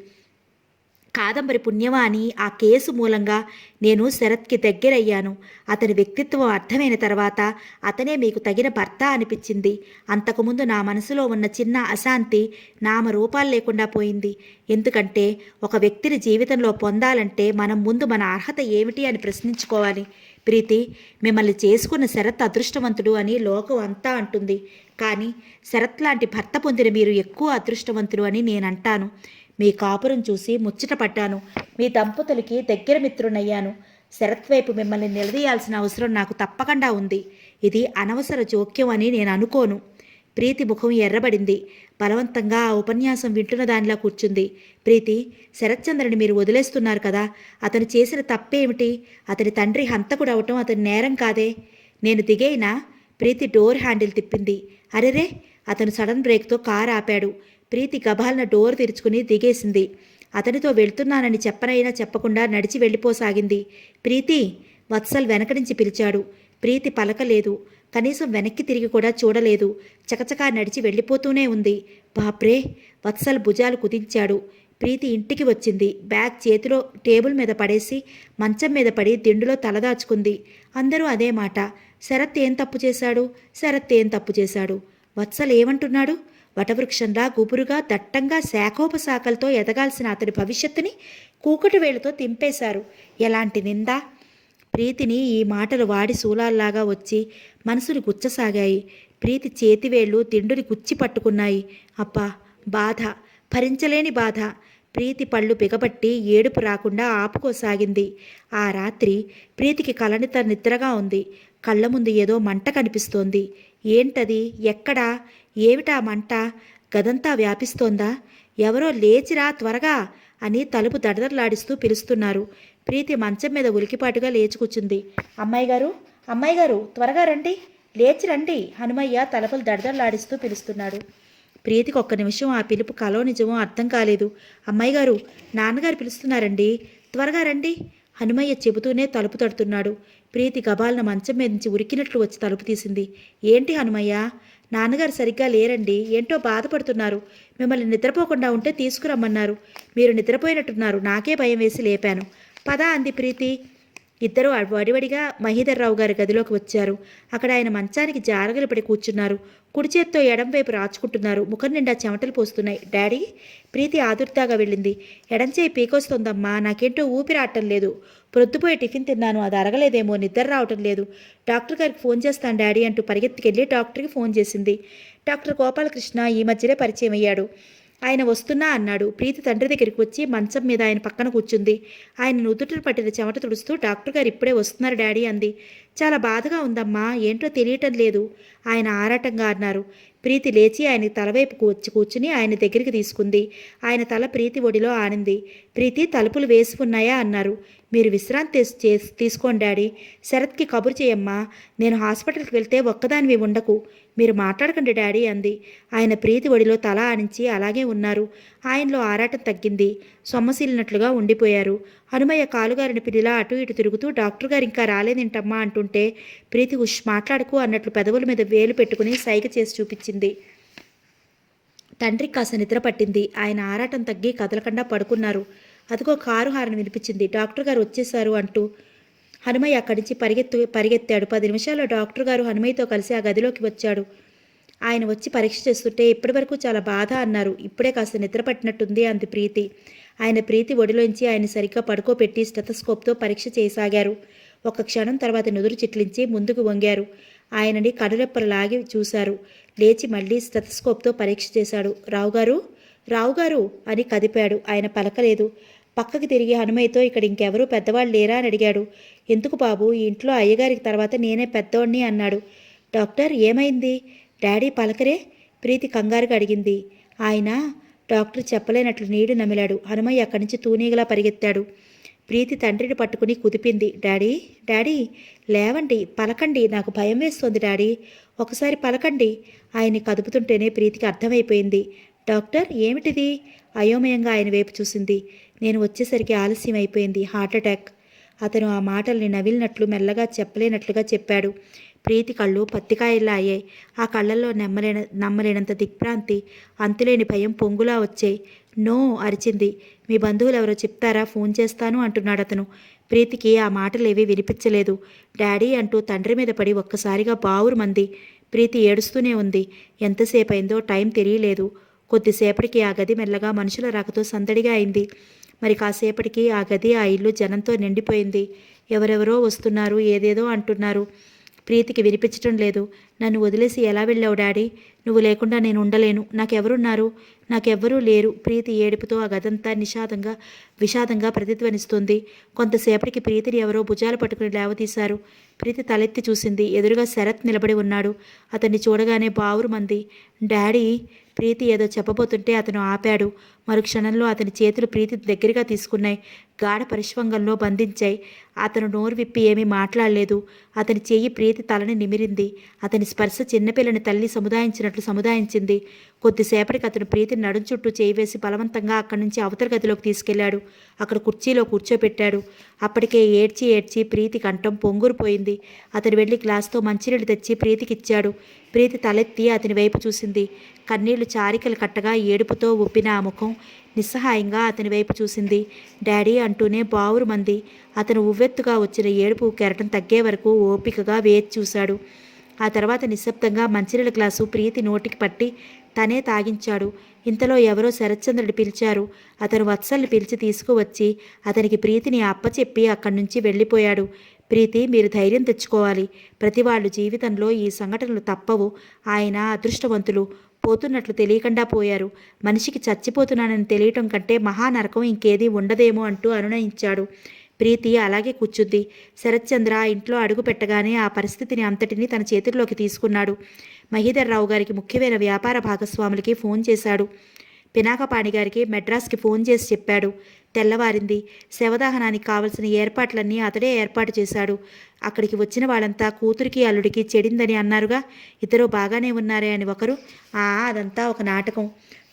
కాదంబరి పుణ్యవాణి ఆ కేసు మూలంగా నేను శరత్కి దగ్గరయ్యాను. అతని వ్యక్తిత్వం అర్థమైన తర్వాత అతనే మీకు తగిన భర్త అనిపించింది. అంతకుముందు నా మనసులో ఉన్న చిన్న అశాంతి నామరూపాలు లేకుండా పోయింది. ఎందుకంటే ఒక వ్యక్తిని జీవితంలో పొందాలంటే మనం ముందు మన అర్హత ఏమిటి అని ప్రశ్నించుకోవాలి. ప్రీతి, మిమ్మల్ని చేసుకున్న శరత్ అదృష్టవంతుడు అని లోకం అంతా అంటుంది. కానీ శరత్ లాంటి భర్త పొందిన మీరు ఎక్కువ అదృష్టవంతుడు అని నేనంటాను. మీ కాపురం చూసి ముచ్చట పడ్డాను. మీ దంపతులకి దగ్గర మిత్రునయ్యాను. శరత్ వైపు మిమ్మల్ని నిలదీయాల్సిన అవసరం నాకు తప్పకుండా ఉంది. ఇది అనవసర జోక్యం అని నేను అనుకోను. ప్రీతి ముఖం ఎర్రబడింది. బలవంతంగా ఆ ఉపన్యాసం వింటున్న దానిలా కూర్చుంది. ప్రీతి, శరత్చంద్రని మీరు వదిలేస్తున్నారు కదా, అతను చేసిన తప్పేమిటి? అతని తండ్రి హంతకుడు అవటం అతని నేరం కాదే. నేను దిగైనా? ప్రీతి డోర్ హ్యాండిల్ తిప్పింది. అరెరే! అతను సడన్ బ్రేక్తో కారు ఆపాడు. ప్రీతి గబాలన డోర్ తెరుచుకుని దిగేసింది. అతనితో వెళ్తున్నానని చెప్పనైనా చెప్పకుండా నడిచి వెళ్ళిపోసాగింది. ప్రీతి! వత్సల్ వెనక నుంచి పిలిచాడు. ప్రీతి పలకలేదు. కనీసం వెనక్కి తిరిగి కూడా చూడలేదు. చకచకా నడిచి వెళ్ళిపోతూనే ఉంది. బాప్రే! వత్సల్ భుజాలు కుదించాడు. ప్రీతి ఇంటికి వచ్చింది. బ్యాగ్ చేతిలో టేబుల్ మీద పడేసి మంచం మీద పడి దిండులో తలదాచుకుంది. అందరూ అదే మాట. శరత్ ఏం తప్పు చేశాడు? శరత్ ఏం తప్పు చేశాడు? వత్సల్ ఏమంటున్నాడు? వటవృక్షంలా గుబురుగా దట్టంగా శాఖోపశాఖలతో ఎదగాల్సిన అతడి భవిష్యత్తుని కూకటి వేళ్లతో తింపేశారు. ఎలాంటి నింద! ప్రీతిని ఈ మాటలు వాడి శూలాల్లాగా వచ్చి మనసుని గుచ్చసాగాయి. ప్రీతి చేతివేళ్లు తిండుని గుచ్చి పట్టుకున్నాయి. అబ్బా! బాధ, భరించలేని బాధ. ప్రీతి పళ్ళు బిగబట్టి ఏడుపు రాకుండా ఆపుకోసాగింది. ఆ రాత్రి ప్రీతికి కలనిత నిద్రగా ఉంది. కళ్ళ ముందు ఏదో మంట కనిపిస్తోంది. ఏంటది? ఎక్కడా? ఏమిటా మంట? గదంతా వ్యాపిస్తోందా? ఎవరో లేచిరా త్వరగా అని తలుపు దడదడలాడిస్తూ పిలుస్తున్నారు. ప్రీతి మంచం మీద ఉలికిపాటుగా లేచి కూర్చుంది. అమ్మాయి గారు, అమ్మాయి గారు, త్వరగా రండి, లేచి రండి. హనుమయ్య తలుపులు దడదడలాడిస్తూ పిలుస్తున్నాడు. ప్రీతికి ఒక్క నిమిషం ఆ పిలుపు కలో నిజమో అర్థం కాలేదు. అమ్మాయి గారు, నాన్నగారు పిలుస్తున్నారండి, త్వరగా రండి. హనుమయ్య చెబుతూనే తలుపు తడుతున్నాడు. ప్రీతి గబాలన మంచం మీద నుంచి ఉరికినట్లు వచ్చి తలుపు తీసింది. ఏంటి హనుమయ్య? నాన్నగారు సరిగ్గా లేరండి, ఏంటో బాధపడుతున్నారు. మిమ్మల్ని నిద్రపోకుండా ఉంటే తీసుకురమ్మన్నారు. మీరు నిద్రపోయినట్టున్నారు. నాకే భయం వేసి లేపాను. పద అంది ప్రీతి. ఇద్దరూ వడివడిగా మహీధర్రావు గారి గదిలోకి వచ్చారు. అక్కడ ఆయన మంచానికి జారగలు పడి కూర్చున్నారు. కుడి చేత్తో ఎడం వైపు రాచుకుంటున్నారు. ముఖం నిండా చెమటలు పోస్తున్నాయి. డాడీ? ప్రీతి ఆదుర్దాగా వెళ్ళింది. ఎడంచేయి పీకొస్తుందమ్మా, నాకేంటో ఊపిరాటం లేదు. ప్రొద్దుపోయి టిఫిన్ తిన్నాను, అది అరగలేదేమో, నిద్ర రావటం లేదు. డాక్టర్ గారికి ఫోన్ చేస్తాను డాడీ అంటూ పరిగెత్తుకెళ్ళి డాక్టర్కి ఫోన్ చేసింది. డాక్టర్ గోపాలకృష్ణ ఈ మధ్యనే పరిచయం అయ్యాడు. ఆయన వస్తున్నా అన్నాడు. ప్రీతి తండ్రి దగ్గరికి వచ్చి మంచం మీద ఆయన పక్కన కూర్చుంది. ఆయన నుదుటిని పట్టిన చెమట తుడుస్తూ డాక్టర్ గారు ఇప్పుడే వస్తున్నారు డాడీ అంది. చాలా బాధగా ఉందమ్మా, ఏంటో తెలియటం లేదు ఆయన ఆరాటంగా అన్నారు. ప్రీతి లేచి ఆయన తలవైపుకు వచ్చి కూర్చుని ఆయన దగ్గరికి తీసుకుంది. ఆయన తల ప్రీతి ఒడిలో ఆనింది. ప్రీతి, తలుపులు వేసి ఉన్నాయా అన్నారు. మీరు విశ్రాంతి తీసుకోండి డాడీ. శరత్కి కబురు చేయమ్మా. నేను హాస్పిటల్కి వెళ్తే ఒక్కదానివి ఉండకు. మీరు మాట్లాడకండి డాడీ అంది. ఆయన ప్రీతి ఒడిలో తల ఆనించి అలాగే ఉన్నారు. ఆయనలో ఆరాటం తగ్గింది. సొమ్మసిల్లినట్లుగా ఉండిపోయారు. హనుమయ్య కాలుగారిని పిల్లిలా అటు ఇటు తిరుగుతూ డాక్టర్ గారు ఇంకా రాలేదేంటమ్మా అంటుంటే ప్రీతి ఉష్ మాట్లాడుకు అన్నట్లు పెదవుల మీద వేలు పెట్టుకుని సైగ చేసి చూపించింది. తండ్రికి కాస్త నిద్ర పట్టింది. ఆయన ఆరాటం తగ్గి కదలకుండా పడుకున్నారు. అదిగో కారు హారన్ వినిపించింది. డాక్టర్ గారు వచ్చేశారు అంటూ హనుమయ్య అక్కడి నుంచి పరిగెత్తాడు. 10 నిమిషాల్లో డాక్టర్ గారు హనుమయ్యతో కలిసి ఆ గదిలోకి వచ్చాడు. ఆయన వచ్చి పరీక్ష చేస్తుంటే ఇప్పటి వరకు చాలా బాధ అన్నారు. ఇప్పుడే కాస్త నిద్ర పట్టినట్టుంది అంది ప్రీతి. ఆయన ప్రీతి ఒడిలోంచి ఆయన సరిగ్గా పడుకోబెట్టి స్టెథోస్కోప్తో పరీక్ష చేయసాగారు. ఒక క్షణం తర్వాత నుదురు చిట్లించి ముందుకు వంగారు. ఆయనని కనురెప్పలు లాగి చూశారు. లేచి మళ్ళీ స్టెథోస్కోప్తో పరీక్ష చేశాడు. రావుగారు, రావుగారు అని కదిపాడు. ఆయన పలకలేదు. పక్కకి తిరిగి హనుమయ్యతో ఇక్కడ ఇంకెవరూ పెద్దవాళ్ళు లేరా అని అడిగాడు. ఎందుకు బాబు, ఈ ఇంట్లో అయ్యగారికి తర్వాత నేనే పెద్దోడిని అన్నాడు. డాక్టర్, ఏమైంది? డాడీ పలకరే? ప్రీతి కంగారుగా అడిగింది. ఆయన డాక్టర్ చెప్పలేనట్లు నీడు నమిలాడు. హనుమయ్య అక్కడి నుంచి తూనీగలా పరిగెత్తాడు. ప్రీతి తండ్రిని పట్టుకుని కుదిపింది. డాడీ, డాడీ, లేవండి, పలకండి, నాకు భయం వేస్తోంది డాడీ, ఒకసారి పలకండి. ఆయన్ని కదుపుతుంటేనే ప్రీతికి అర్థమైపోయింది. డాక్టర్, ఏమిటిది? అయోమయంగా ఆయన వైపు చూసింది. నేను వచ్చేసరికి ఆలస్యం అయిపోయింది, హార్ట్ అటాక్. అతను ఆ మాటల్ని నవిలినట్లు మెల్లగా చెప్పలేనట్లుగా చెప్పాడు. ప్రీతి కళ్ళు పత్తికాయల్లా అయ్యాయి. ఆ కళ్ళల్లో నమ్మలేనంత దిగ్భ్రాంతి, అంతులేని భయం పొంగులా వచ్చాయి. నో అరిచింది. మీ బంధువులు ఎవరో చెప్తారా, ఫోన్ చేస్తాను అంటున్నాడు అతను. ప్రీతికి ఆ మాటలేవీ వినిపించలేదు. డాడీ అంటూ తండ్రి మీద పడి ఒక్కసారిగా బావురుమంది. ప్రీతి ఏడుస్తూనే ఉంది. ఎంతసేపు అయిందో టైం తెలియలేదు. కొద్దిసేపటికి ఆ గది మెల్లగా మనుషుల రాకతో సందడిగా అయింది. మరి కాసేపటికి ఆ గది, ఆ ఇల్లు జనంతో నిండిపోయింది. ఎవరెవరో వస్తున్నారు, ఏదేదో అంటున్నారు. ప్రీతికి వినిపించటం లేదు. నన్ను వదిలేసి ఎలా వెళ్ళావు డాడీ? నువ్వు లేకుండా నేను ఉండలేను. నాకెవరున్నారు? నాకెవ్వరూ లేరు. ప్రీతి ఏడుపుతో ఆ గదంతా విషాదంగా ప్రతిధ్వనిస్తుంది. కొంతసేపటికి ప్రీతిని ఎవరో భుజాలు పట్టుకుని లేవతీశారు. ప్రీతి తలెత్తి చూసింది. ఎదురుగా శరత్ నిలబడి ఉన్నాడు. అతన్ని చూడగానే బావురుమంది. డాడీ. ప్రీతి ఏదో చెప్పబోతుంటే అతను ఆపాడు. మరుక్షణంలో అతని చేతులు ప్రీతి దగ్గరగా తీసుకున్నాయి. గాఢ పరిష్వంగంలో బంధించాయి. అతను నోరు విప్పి ఏమీ మాట్లాడలేదు. అతని చెయ్యి ప్రీతి తలని నిమిరింది. అతని స్పర్శ చిన్నపిల్లని తల్లి సముదాయించినట్లు సముదాయించింది. కొద్దిసేపటికి అతను ప్రీతిని నడుం చుట్టూ చేయి వేసి బలవంతంగా అక్కడి నుంచి అవతల గదిలోకి తీసుకెళ్లాడు. అక్కడ కుర్చీలో కూర్చోపెట్టాడు. అప్పటికే ఏడ్చి ఏడ్చి ప్రీతి కంఠం పొంగురుపోయింది. అతను వెళ్ళి గ్లాస్తో మంచినీళ్ళు తెచ్చి ప్రీతికిచ్చాడు. ప్రీతి తలెత్తి అతని వైపు చూసింది. కన్నీళ్లు చారికలు కట్టగా ఏడుపుతో ఉప్పిన ఆ ముఖం నిస్సహాయంగా అతని వైపు చూసింది. డాడీ అంటూనే బావురుమంది. అతను ఉవ్వెత్తుగా వచ్చిన ఏడుపు కెరటం తగ్గే వరకు ఓపికగా వేచి చూశాడు. ఆ తర్వాత నిశ్శబ్దంగా మంచినీళ్ళ గ్లాసు ప్రీతి నోటికి పట్టి తనే తాగించాడు. ఇంతలో ఎవరో శరత్చంద్రుడి పిలిచారు. అతను వత్సల్ని పిలిచి తీసుకువచ్చి అతనికి ప్రీతిని అప్పచెప్పి అక్కడి నుంచి వెళ్ళిపోయాడు. ప్రీతి, మీరు ధైర్యం తెచ్చుకోవాలి. ప్రతి వాళ్ళు జీవితంలో ఈ సంఘటనలు తప్పవు. ఆయన అదృష్టవంతులు. పోతున్నట్లు తెలియకుండా పోయారు. మనిషికి చచ్చిపోతున్నానని తెలియటం కంటే మహానరకం ఇంకేదీ ఉండదేమో అంటూ అనునయించాడు. ప్రీతి అలాగే కూర్చుంది. శరత్చంద్ర ఇంట్లో అడుగు పెట్టగానే ఆ పరిస్థితిని అంతటినీ తన చేతుల్లోకి తీసుకున్నాడు. మహీధర్రావు గారికి ముఖ్యమైన వ్యాపార భాగస్వాములకి ఫోన్ చేశాడు. పినాకపాణి గారికి మెడ్రాస్కి ఫోన్ చేసి చెప్పాడు. తెల్లవారింది. శవదహనానికి కావలసిన ఏర్పాట్లన్నీ అతడే ఏర్పాటు చేశాడు. అక్కడికి వచ్చిన వాళ్ళంతా కూతురికి అల్లుడికి చెడిందని అన్నారుగా. ఇద్దరు బాగానే ఉన్నారే అని ఒకరు, అదంతా ఒక నాటకం,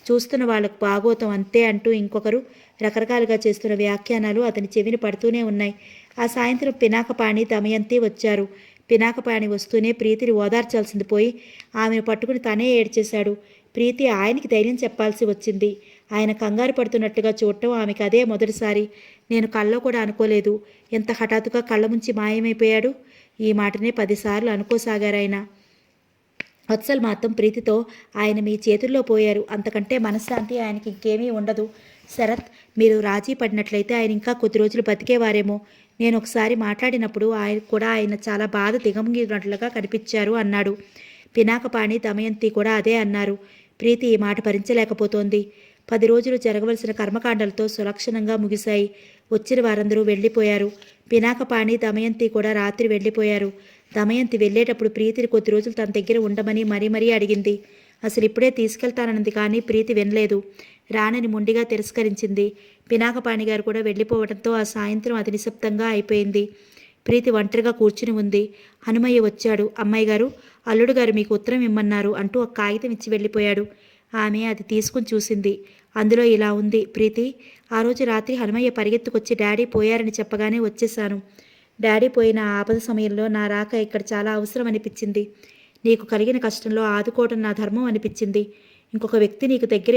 చూస్తున్న వాళ్ళకు బాగోతం అంతే అంటూ ఇంకొకరు రకరకాలుగా చేస్తున్న వ్యాఖ్యానాలు అతని చెవిని పడుతూనే ఉన్నాయి. ఆ సాయంత్రం పినాకపాణి దమయంతి వచ్చారు. పినాకపాణి వస్తూనే ప్రీతిని ఓదార్చాల్సింది పోయి ఆమెను పట్టుకుని తనే ఏడ్చేశాడు. ప్రీతి ఆయనకి ధైర్యం చెప్పాల్సి వచ్చింది. ఆయన కంగారు పడుతున్నట్టుగా చూడటం ఆమెకు అదే మొదటిసారి. నేను కల్లో కూడా అనుకోలేదు. ఎంత హఠాత్తుగా కళ్ళ ముంచి మాయమైపోయాడు. ఈ మాటనే 10 సార్లు అనుకోసాగారాయన. వత్సల్ మాత్రం ప్రీతితో, ఆయన మీ చేతుల్లో పోయారు, అంతకంటే మనశ్శాంతి ఆయనకి ఇంకేమీ ఉండదు. శరత్, మీరు రాజీ పడినట్లయితే ఆయన ఇంకా కొద్ది రోజులు బతికేవారేమో. నేను ఒకసారి మాట్లాడినప్పుడు ఆయన చాలా బాధ దిగమింగినట్లుగా కనిపించారు అన్నాడు. పినాకపాణి దమయంతి కూడా అదే అన్నారు. ప్రీతి ఈ మాట భరించలేకపోతోంది. 10 రోజులు జరగవలసిన కర్మకాండలతో సులక్షణంగా ముగిశాయి. వచ్చిన వారందరూ వెళ్ళిపోయారు. పినాకపాణి దమయంతి కూడా రాత్రి వెళ్ళిపోయారు. దమయంతి వెళ్ళేటప్పుడు ప్రీతిని కొద్ది రోజులు తన దగ్గర ఉండమని మరీ అడిగింది. అసలు ఇప్పుడే తీసుకెళ్తానన్నది కానీ ప్రీతి వినలేదు. రానని మొండిగా తిరస్కరించింది. పినాకపాణి గారు కూడా వెళ్ళిపోవడంతో ఆ సాయంత్రం అది నిశ్శబ్దంగా అయిపోయింది. ప్రీతి ఒంటరిగా కూర్చుని ఉంది. హనుమయ్య వచ్చాడు. అమ్మాయి గారు, అల్లుడు గారు మీకు ఉత్తరం ఇమ్మన్నారు అంటూ ఒక కాగితం ఇచ్చి వెళ్ళిపోయాడు. ఆమె అది తీసుకుని చూసింది. అందులో ఇలా ఉంది. ప్రీతి, ఆ రోజు రాత్రి హనుమయ్య పరిగెత్తుకొచ్చి డాడీ పోయారని చెప్పగానే వచ్చేశాను. డాడీ పోయిన ఆపద సమయంలో నా రాక ఇక్కడ చాలా అవసరం అనిపించింది. నీకు కలిగిన కష్టంలో ఆదుకోవడం నా ధర్మం అనిపించింది. ఇంకొక వ్యక్తి నీకు దగ్గర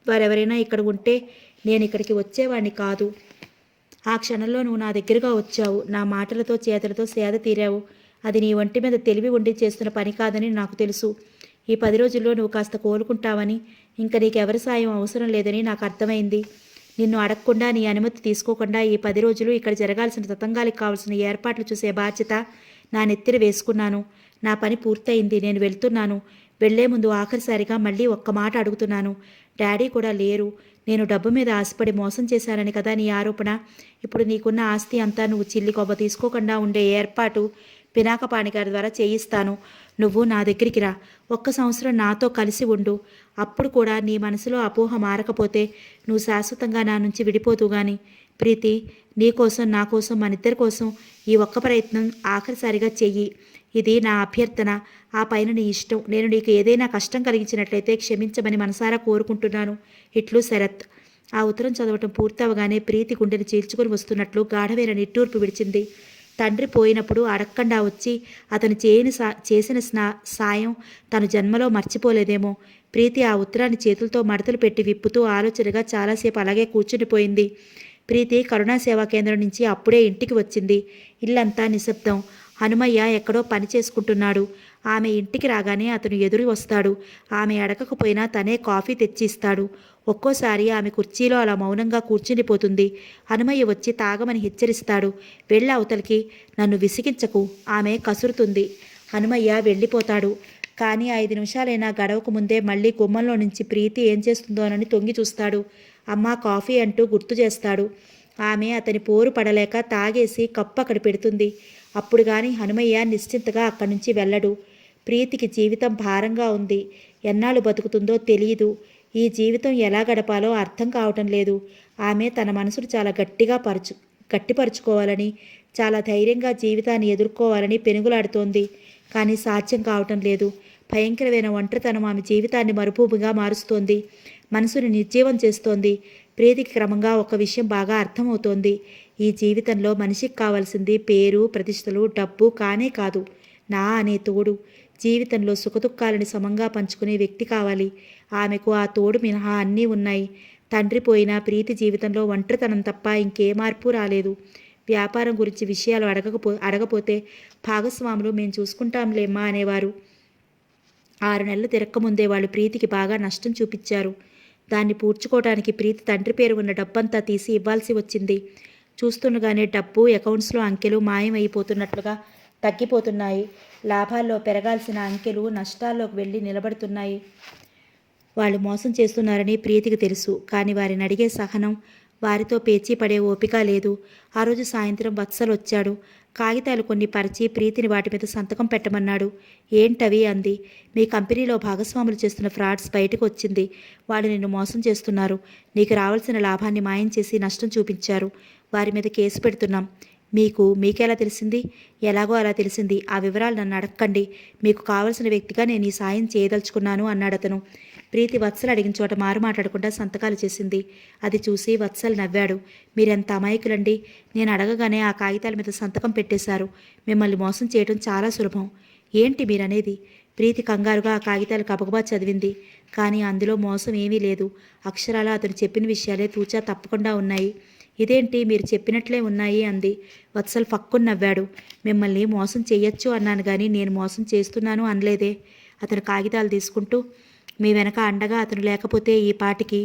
వారెవరైనా ఇక్కడ ఉంటే నేను ఇక్కడికి వచ్చేవాడిని కాదు. ఆ క్షణంలో నువ్వు నా దగ్గరగా వచ్చావు. నా మాటలతో చేతలతో సేద తీరావు. అది నీ ఒంటి మీద తెలివి ఉండి చేస్తున్న పని కాదని నాకు తెలుసు. ఈ 10 రోజుల్లో నువ్వు కాస్త కోలుకుంటావని, ఇంకా నీకెవరి సాయం అవసరం లేదని నాకు అర్థమైంది. నిన్ను అడగకుండా, నీ అనుమతి తీసుకోకుండా ఈ 10 రోజులు ఇక్కడ జరగాల్సిన తతంగాలకు కావాల్సిన ఏర్పాట్లు చూసే బాధ్యత నా నెత్తిన వేసుకున్నాను. నా పని పూర్తయింది. నేను వెళ్తున్నాను. వెళ్లే ముందు ఆఖరిసారిగా మళ్ళీ ఒక్క మాట అడుగుతున్నాను. డాడీ కూడా లేరు. నేను డబ్బు మీద ఆశపడి మోసం చేశానని కదా నీ ఆరోపణ. ఇప్పుడు నీకున్న ఆస్తి అంతా నువ్వు చిల్లి కొబ్బ తీసుకోకుండా ఉండే ఏర్పాటు పినాకపాణి గారి ద్వారా చేయిస్తాను. నువ్వు నా దగ్గరికి రా, ఒక్క సంవత్సరం నాతో కలిసి ఉండు. అప్పుడు కూడా నీ మనసులో అపోహ మారకపోతే నువ్వు శాశ్వతంగా నా నుంచి విడిపోతూ గాని. ప్రీతి, నీ కోసం, నా కోసం, మనిద్దరి కోసం ఈ ఒక్క ప్రయత్నం ఆఖరిసారిగా చెయ్యి. ఇది నా అభ్యర్థన. ఆ పైన నీ ఇష్టం. నేను నీకు ఏదైనా కష్టం కలిగించినట్లయితే క్షమించమని మనసారా కోరుకుంటున్నాను. ఇట్లు శరత్. ఆ ఉత్తరం చదవటం పూర్తవగానే ప్రీతి గుండెని చీల్చుకొని వస్తున్నట్లు గాఢమైన నిట్టూర్పు విడిచింది. తండ్రి పోయినప్పుడు అడక్కండా వచ్చి అతను చేసిన సాయం తను జన్మలో మర్చిపోలేదేమో. ప్రీతి ఆ ఉత్తరాన్ని చేతులతో మడతలు పెట్టి విప్పుతూ ఆలోచనగా చాలాసేపు అలాగే కూర్చునిపోయింది. ప్రీతి కరుణా సేవా కేంద్రం నుంచి అప్పుడే ఇంటికి వచ్చింది. ఇల్లంతా నిశ్శబ్దం. హనుమయ్య ఎక్కడో పని చేసుకుంటున్నాడు. ఆమె ఇంటికి రాగానే అతను ఎదురు వస్తాడు. ఆమె అడగకపోయినా తనే కాఫీ తెచ్చి ఇస్తాడు. ఒక్కోసారి ఆమె కుర్చీలో అలా మౌనంగా కూర్చునిపోతుంది. హనుమయ్య వచ్చి తాగమని హెచ్చరిస్తాడు. వెళ్ళి అవతలికి, నన్ను విసిగించకు, ఆమె కసురుతుంది. హనుమయ్య వెళ్ళిపోతాడు. కానీ 5 నిమిషాలైనా గడవకు ముందే మళ్ళీ గుమ్మంలో నుంచి ప్రీతి ఏం చేస్తుందోనని తొంగి చూస్తాడు. అమ్మా, కాఫీ అంటూ గుర్తు చేస్తాడు. ఆమె అతని పోరు పడలేక తాగేసి కప్పు అక్కడ పెడుతుంది. అప్పుడు కానీ హనుమయ్య నిశ్చింతగా అక్కడి నుంచి వెళ్ళడు. ప్రీతికి జీవితం భారంగా ఉంది. ఎన్నాళ్ళు బతుకుతుందో తెలియదు. ఈ జీవితం ఎలా గడపాలో అర్థం కావటం లేదు. ఆమె తన మనసును చాలా గట్టిపరుచుకోవాలని, చాలా ధైర్యంగా జీవితాన్ని ఎదుర్కోవాలని పెనుగులాడుతోంది. కానీ సాధ్యం కావటం లేదు. భయంకరమైన ఒంటరితనం ఆమె జీవితాన్ని మరుభూమిగా మారుస్తోంది. మనసుని నిర్జీవం చేస్తోంది. ప్రీతికి క్రమంగా ఒక విషయం బాగా అర్థమవుతోంది. ఈ జీవితంలో మనిషికి కావాల్సింది పేరు, ప్రతిష్టలు, డబ్బు కానే కాదు, నా అనే తోడు. జీవితంలో సుఖదుఖాలని సమంగా పంచుకునే వ్యక్తి కావాలి. ఆమెకు ఆ తోడు మినహా అన్నీ ఉన్నాయి. తండ్రి పోయినా ప్రీతి జీవితంలో ఒంటరితనం తప్ప ఇంకే మార్పు రాలేదు. వ్యాపారం గురించి విషయాలు అడగపోతే భాగస్వాములు మేము చూసుకుంటాంలేమ్మా అనేవారు. 6 నెలలు తిరక్కముందే వాళ్ళు ప్రీతికి బాగా నష్టం చూపించారు. దాన్ని పూడ్చుకోవడానికి ప్రీతి తండ్రి పేరు ఉన్న డబ్బంతా తీసి ఇవ్వాల్సి వచ్చింది. చూస్తుండగానే డబ్బు, అకౌంట్స్లో అంకెలు మాయమైపోతున్నట్లుగా తగ్గిపోతున్నాయి. లాభాల్లో పెరగాల్సిన అంకెలు నష్టాల్లోకి వెళ్ళి నిలబడుతున్నాయి. వాళ్ళు మోసం చేస్తున్నారని ప్రీతికి తెలుసు. కానీ వారిని అడిగే సహనం, వారితో పేచీ పడే ఓపిక లేదు. ఆ రోజు సాయంత్రం వత్సల్ వచ్చాడు. కాగితాలు కొన్ని పరిచి ప్రీతిని వాటి మీద సంతకం పెట్టమన్నాడు. ఏంటవి అంది. మీ కంపెనీలో భాగస్వాములు చేస్తున్న ఫ్రాడ్స్ బయటకు వచ్చింది. వాళ్ళు నిన్ను మోసం చేస్తున్నారు. నీకు రావాల్సిన లాభాన్ని మాయం చేసి నష్టం చూపించారు. వారి మీద కేసు పెడుతున్నాం. మీకెలా తెలిసింది? ఎలాగో అలా తెలిసింది. ఆ వివరాలు నన్ను అడగండి. మీకు కావలసిన వ్యక్తిగా నేను ఈ సాయం చేయదలుచుకున్నాను అన్నాడు అతను. ప్రీతి వత్సల్ అడిగిన చోట మారు మాట్లాడకుండా సంతకాలు చేసింది. అది చూసి వత్సల్ నవ్వాడు. మీరెంత అమాయకులండి. నేను అడగగానే ఆ కాగితాల మీద సంతకం పెట్టేశారు. మిమ్మల్ని మోసం చేయడం చాలా సులభం. ఏంటి మీరనేది? ప్రీతి కంగారుగా ఆ కాగితాలు గబగబా చదివింది. కానీ అందులో మోసం ఏమీ లేదు. అక్షరాలా అతను చెప్పిన విషయాలే తూచా తప్పకుండా ఉన్నాయి. ఇదేంటి, మీరు చెప్పినట్లే ఉన్నాయి అంది. వత్సల్ ఫక్కున నవ్వాడు. మిమ్మల్ని మోసం చెయ్యొచ్చు అన్నాను కానీ నేను మోసం చేస్తున్నాను అనలేదే. అతను కాగితాలు తీసుకుంటూ, మీ వెనక అండగా అతను లేకపోతే ఈ పాటికి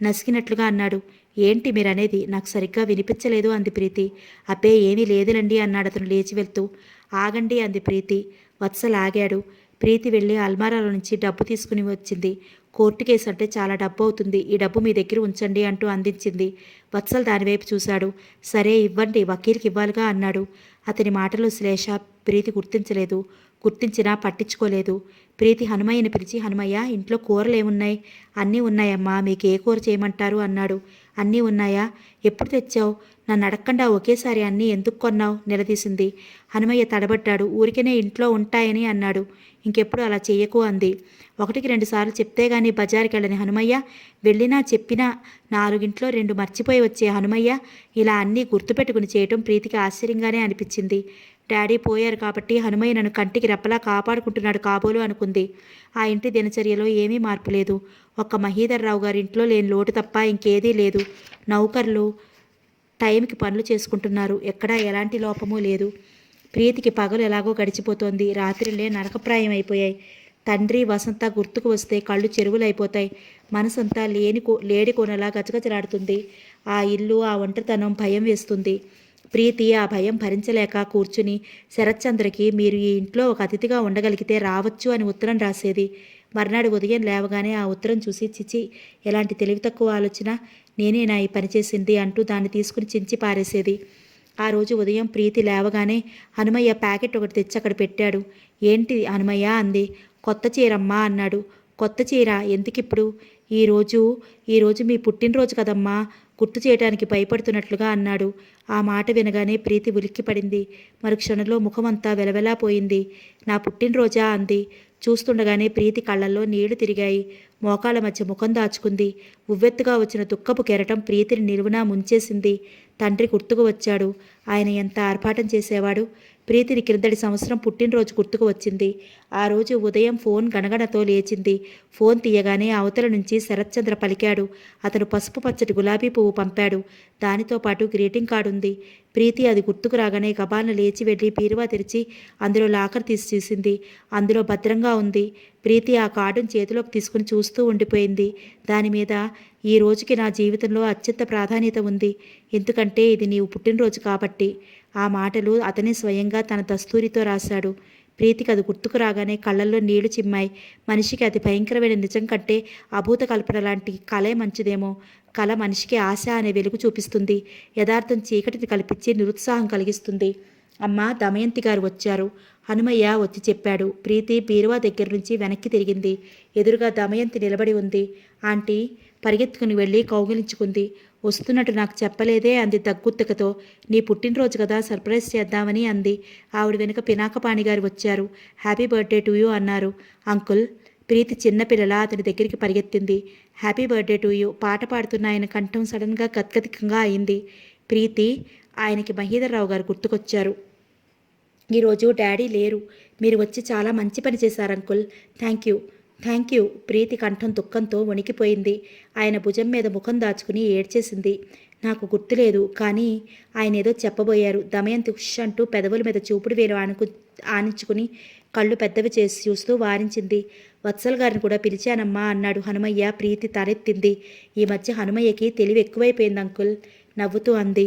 నసికినట్లుగా అన్నాడు. ఏంటి మీరనేది? నాకు సరిగ్గా వినిపించలేదు అంది ప్రీతి. అబ్బే ఏమీ లేదులండి అన్నాడు అతను లేచి వెళ్తూ. ఆగండి అంది ప్రీతి. వత్సల్ ఆగాడు. ప్రీతి వెళ్ళి అల్మారాలో నుంచి డబ్బు తీసుకుని వచ్చింది. కోర్టు కేసు అంటే చాలా డబ్బు అవుతుంది. ఈ డబ్బు మీ దగ్గర ఉంచండి అంటూ అందించింది. వత్సల్ దానివైపు చూశాడు. సరే ఇవ్వండి, వకీల్కి ఇవ్వాలిగా అన్నాడు. అతని మాటలో శ్లేష ప్రీతి గుర్తించినా పట్టించుకోలేదు. ప్రీతి హనుమయ్యని పిలిచి, హనుమయ్య, ఇంట్లో కూరలు ఏమున్నాయి? అన్నీ ఉన్నాయమ్మా, మీకు ఏ కూర చేయమంటారు అన్నాడు. అన్నీ ఉన్నాయా? ఎప్పుడు తెచ్చావు? నన్ను అడగకుండా ఒకేసారి అన్నీ ఎందుకు కొన్నావు నిలదీసింది. హనుమయ్య తడబడ్డాడు. ఊరికనే ఇంట్లో ఉంటాయని అన్నాడు. ఇంకెప్పుడు అలా చెయ్యకు అంది. 1-2 సార్లు చెప్తే గానీ బజారుకి వెళ్ళని హనుమయ్య, వెళ్ళినా చెప్పినా 4 2 మర్చిపోయి వచ్చే హనుమయ్య ఇలా అన్నీ గుర్తుపెట్టుకుని చేయటం ప్రీతికి ఆశ్చర్యంగానే అనిపించింది. డాడీ పోయారు కాబట్టి హనుమయ్య నన్ను కంటికి రెప్పలా కాపాడుకుంటున్నాడు కాబోలు అనుకుంది. ఆ ఇంటి దినచర్యలో ఏమీ మార్పు లేదు. ఒక్క మహీధర్రావు గారి ఇంట్లో లేని లోటు తప్ప ఇంకేదీ లేదు. నౌకర్లు టైంకి పనులు చేసుకుంటున్నారు. ఎక్కడా ఎలాంటి లోపమూ లేదు. ప్రీతికి పగలు ఎలాగో గడిచిపోతోంది. రాత్రిలే నరకప్రాయం అయిపోయాయి. తండ్రి వసంత గుర్తుకు వస్తే కళ్ళు చెరువులైపోతాయి. మనసంతా లేడి కొనలా గజగజలాడుతుంది. ఆ ఇల్లు, ఆ ఒంటరితనం భయం వేస్తుంది. ప్రీతి ఆ భయం భరించలేక కూర్చుని శరత్చంద్రకి, మీరు ఈ ఇంట్లో ఒక అతిథిగా ఉండగలిగితే రావచ్చు అని ఉత్తరం రాసేది. మర్నాడు ఉదయం లేవగానే ఆ ఉత్తరం చూసి, చిచి, ఎలాంటి తెలివి తక్కువ ఆలోచన, నేనేనా ఈ పని చేసింది అంటూ దాన్ని తీసుకుని చించి పారేసేది. ఆ రోజు ఉదయం ప్రీతి లేవగానే హనుమయ్య ప్యాకెట్ ఒకటి తెచ్చి అక్కడ పెట్టాడు. ఏంటి హనుమయ్య అంది. కొత్త చీరమ్మా అన్నాడు. కొత్త చీర ఎందుకిప్పుడు? ఈరోజు ఈరోజు మీ పుట్టినరోజు కదమ్మా, గుర్తు చేయడానికి భయపడుతున్నట్లుగా అన్నాడు. ఆ మాట వినగానే ప్రీతి ఉలిక్కిపడింది. మరుక్షణంలో ముఖమంతా వెలవెలాపోయింది. నా పుట్టినరోజా అంది. చూస్తుండగానే ప్రీతి కళ్ళల్లో నీళ్లు తిరిగాయి. మోకాళ్ళ మధ్య ముఖం దాచుకుంది. ఉవ్వెత్తుగా వచ్చిన దుఃఖపు కెరటం ప్రీతిని నిలువునా ముంచేసింది. తండ్రి గుర్తుకు వచ్చాడు. ఆయన ఎంత ఆర్భాటం చేసేవాడు. ప్రీతిని క్రిందటి సంవత్సరం పుట్టినరోజు గుర్తుకు వచ్చింది. ఆ రోజు ఉదయం ఫోన్ గణగణతో లేచింది. ఫోన్ తీయగానే అవతల నుంచి శరత్చంద్ర పలికాడు. అతను పసుపు పచ్చటి గులాబీ పువ్వు పంపాడు. దానితో పాటు గ్రీటింగ్ కార్డు ఉంది. ప్రీతి అది గుర్తుకు రాగానే గబాలను లేచి వెళ్ళి బీరువా తెరిచి అందులో లాకర్ తీసి చూసింది. అందులో భద్రంగా ఉంది. ప్రీతి ఆ కార్డును చేతిలోకి తీసుకుని చూస్తూ ఉండిపోయింది. దానిమీద ఈ రోజుకి నా జీవితంలో అత్యంత ప్రాధాన్యత ఉంది. ఎందుకంటే ఇది నీవు పుట్టినరోజు కాబట్టి. ఆ మాటలు అతనే స్వయంగా తన దస్తూరితో రాశాడు. ప్రీతికి అది గుర్తుకు రాగానే కళ్ళల్లో నీళ్లు చిమ్మాయి. మనిషికి అతి భయంకరమైన నిజం కంటే అభూత కల్పన లాంటి కలే మంచిదేమో. కళ మనిషికి ఆశ అనే వెలుగు చూపిస్తుంది. యథార్థం చీకటిని కల్పించి నిరుత్సాహం కలిగిస్తుంది. అమ్మా, దమయంతి గారు వచ్చారు. హనుమయ్య వచ్చి చెప్పాడు. ప్రీతి బీరువా దగ్గర నుంచి వెనక్కి తిరిగింది. ఎదురుగా దమయంతి నిలబడి ఉంది. ఆంటీ పరిగెత్తుకుని వెళ్ళి కౌగిలించుకుంది. వస్తున్నట్టు నాకు చెప్పలేదే అంది దగ్గుత్తకతో. నీ పుట్టినరోజు కదా, సర్ప్రైజ్ చేద్దామని అంది. ఆవిడ వెనుక పినాకపాణి గారు వచ్చారు. హ్యాపీ బర్త్డే టు యూ అన్నారు. అంకుల్. ప్రీతి చిన్నపిల్లలా అతని దగ్గరికి పరిగెత్తింది. హ్యాపీ బర్త్డే టు యూ పాట పాడుతున్న ఆయన కంఠం సడన్గా గద్గదికంగా అయింది. ప్రీతి, ఆయనకి మహీధర్రావు గారు గుర్తుకొచ్చారు. ఈరోజు డాడీ లేరు. మీరు వచ్చి చాలా మంచి పని చేశారు uncle. Thank you. Thank you. Preethi కంఠం దుఃఖంతో వణికిపోయింది. ఆయన భుజం మీద ముఖం దాచుకుని ఏడ్చేసింది. నాకు గుర్తులేదు, కానీ ఆయన ఏదో చెప్పబోయారు. దమయంతి ఉష్ అంటూ పెదవుల మీద చూపుడు వేలు ఆనించుకుని కళ్ళు పెద్దవి చేసి చూస్తూ వారించింది. వత్సల్ గారిని కూడా పిలిచానమ్మా అన్నాడు హనుమయ్య. ప్రీతి తలెత్తింది. ఈ మధ్య హనుమయ్యకి తెలివి ఎక్కువైపోయింది అంకుల్ నవ్వుతూ అంది.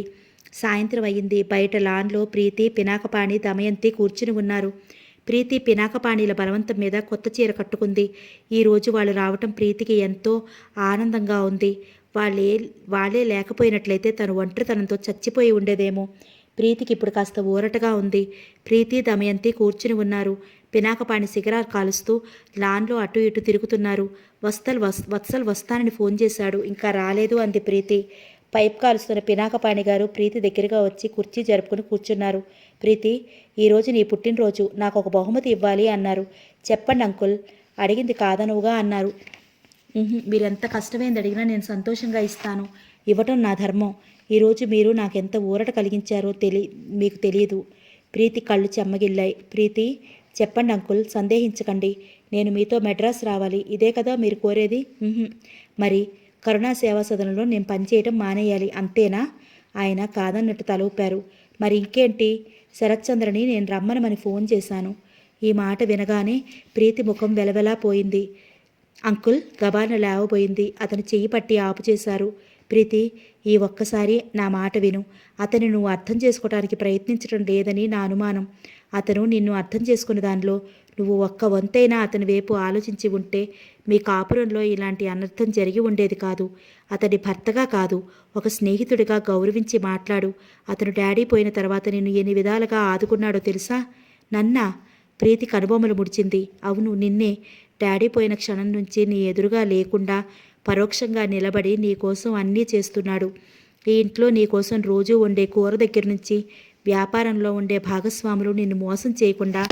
సాయంత్రం అయింది. బయట లాన్లో ప్రీతి, పినాకపాణి, దమయంతి కూర్చుని ఉన్నారు. ప్రీతి పినాకపాణిల బలవంతం మీద కొత్త చీర కట్టుకుంది. ఈరోజు వాళ్ళు రావటం ప్రీతికి ఎంతో ఆనందంగా ఉంది. వాళ్ళే లేకపోయినట్లయితే తను ఒంటరితనంతో చచ్చిపోయి ఉండేదేమో. ప్రీతికి ఇప్పుడు కాస్త ఊరటగా ఉంది. ప్రీతి, దమయంతి కూర్చుని ఉన్నారు. పినాకపాణి సిగరార్ కాలుస్తూ లాన్లో అటు ఇటు తిరుగుతున్నారు. వత్సల్ వస్తానని ఫోన్ చేశాడు, ఇంకా రాలేదు అంది ప్రీతి. పైప్ కాలుస్తున్న పినాకపాణి గారు ప్రీతి దగ్గరగా వచ్చి కుర్చీ జరుపుకుని కూర్చున్నారు. ప్రీతి, ఈరోజు నీ పుట్టినరోజు, నాకు ఒక బహుమతి ఇవ్వాలి అన్నారు. చెప్పండి అంకుల్. అడిగింది కాదనువుగా అన్నారు. మీరెంత కష్టమైంది అడిగినా నేను సంతోషంగా ఇస్తాను. ఇవ్వటం నా ధర్మం. ఈరోజు మీరు నాకెంత ఊరట కలిగించారో మీకు తెలియదు. ప్రీతి కళ్ళు చెమ్మగిల్లాయి. ప్రీతి, చెప్పండి అంకుల్, సందేహించకండి. నేను మీతో మెడ్రాస్ రావాలి, ఇదే కదా మీరు కోరేది? మరి కరుణా సేవా సదనంలో నేను పనిచేయటం మానేయాలి, అంతేనా? ఆయన కాదన్నట్టు తల ఊపారు. మరి ఇంకేంటి? శరత్చంద్రని నేను రమ్మనమని ఫోన్ చేశాను. ఈ మాట వినగానే ప్రీతి ముఖం వెలవెలా పోయింది. అంకుల్ గబాన లేవబోయింది. అతను చెయ్యి పట్టి ఆపు చేశారు. ప్రీతి, ఈ ఒక్కసారి నా మాట విను. అతను నువ్వు అర్థం చేసుకోవడానికి ప్రయత్నించడం లేదని నా అనుమానం. అతను నిన్ను అర్థం చేసుకున్న దానిలో నువ్వు ఒక్క వంతైనా అతని వైపు ఆలోచించి ఉంటే మీ కాపురంలో ఇలాంటి అనర్థం జరిగి ఉండేది కాదు. అతడి భర్తగా కాదు, ఒక స్నేహితుడిగా గౌరవించి మాట్లాడు. అతను డాడీ పోయిన తర్వాత నిన్ను ఎన్ని విధాలుగా ఆదుకున్నాడో తెలుసా? నన్నా? ప్రీతి కనుబొమ్మలు ముడిచింది. అవును, నిన్నే. డాడీ పోయిన క్షణం నుంచి నీ ఎదురుగా లేకుండా పరోక్షంగా నిలబడి నీ కోసం అన్నీ చేస్తున్నాడు. ఈ ఇంట్లో నీ కోసం రోజూ వండే కూర దగ్గర నుంచి వ్యాపారంలో ఉండే భాగస్వాములు నిన్ను మోసం చేయకుండా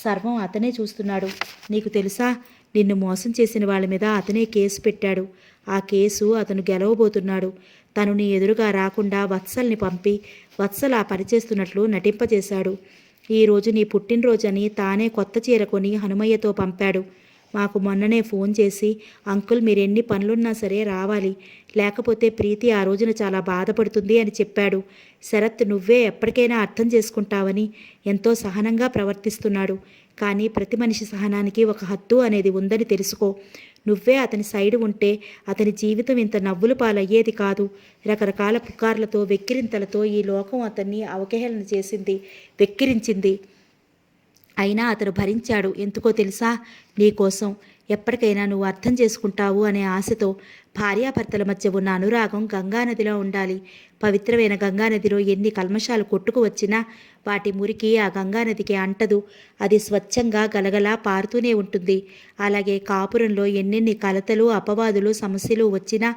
సర్వం అతనే చూస్తున్నాడు. నీకు తెలుసా, నిన్ను మోసం చేసిన వాళ్ళ మీద అతనే కేసు పెట్టాడు. ఆ కేసు అతను గెలవబోతున్నాడు. తను నీ ఎదురుగా రాకుండా వత్సల్ని పంపి వత్సల్ ఆ పని చేస్తున్నట్లు నటింపజేశాడు. ఈరోజు నీ పుట్టినరోజని తానే కొత్త చీర కొని హనుమయ్యతో పంపాడు. మాకు మొన్ననే ఫోన్ చేసి, అంకుల్ మీరెన్ని పనులున్నా సరే రావాలి, లేకపోతే ప్రీతి ఆ రోజున చాలా బాధపడుతుంది అని చెప్పాడు. శరత్ నువ్వే ఎప్పటికైనా అర్థం చేసుకుంటావని ఎంతో సహనంగా ప్రవర్తిస్తున్నాడు. కానీ ప్రతి మనిషి సహనానికి ఒక హద్దు అనేది ఉందని తెలుసుకో. నువ్వే అతని సైడు ఉంటే అతని జీవితం ఇంత నవ్వుల పాలయ్యేది కాదు. రకరకాల పుకార్లతో, వెక్కిరింతలతో ఈ లోకం అతన్ని అవహేళన చేసింది, వెక్కిరించింది. అయినా అతను భరించాడు. ఎందుకో తెలుసా? నీకోసం. ఎప్పటికైనా నువ్వు అర్థం చేసుకుంటావు అనే ఆశతో భార్యాభర్తల మధ్య ఉన్న అనురాగం గంగానదిలో ఉండాలి. పవిత్రమైన గంగానదిలో ఎన్ని కల్మషాలు కొట్టుకు వచ్చినా వాటి మురికి ఆ గంగానదికి అంటదు. అది స్వచ్ఛంగా గలగలా పారుతూనే ఉంటుంది. అలాగే కాపురంలో ఎన్నెన్ని కలతలు, అపవాదులు, సమస్యలు వచ్చినా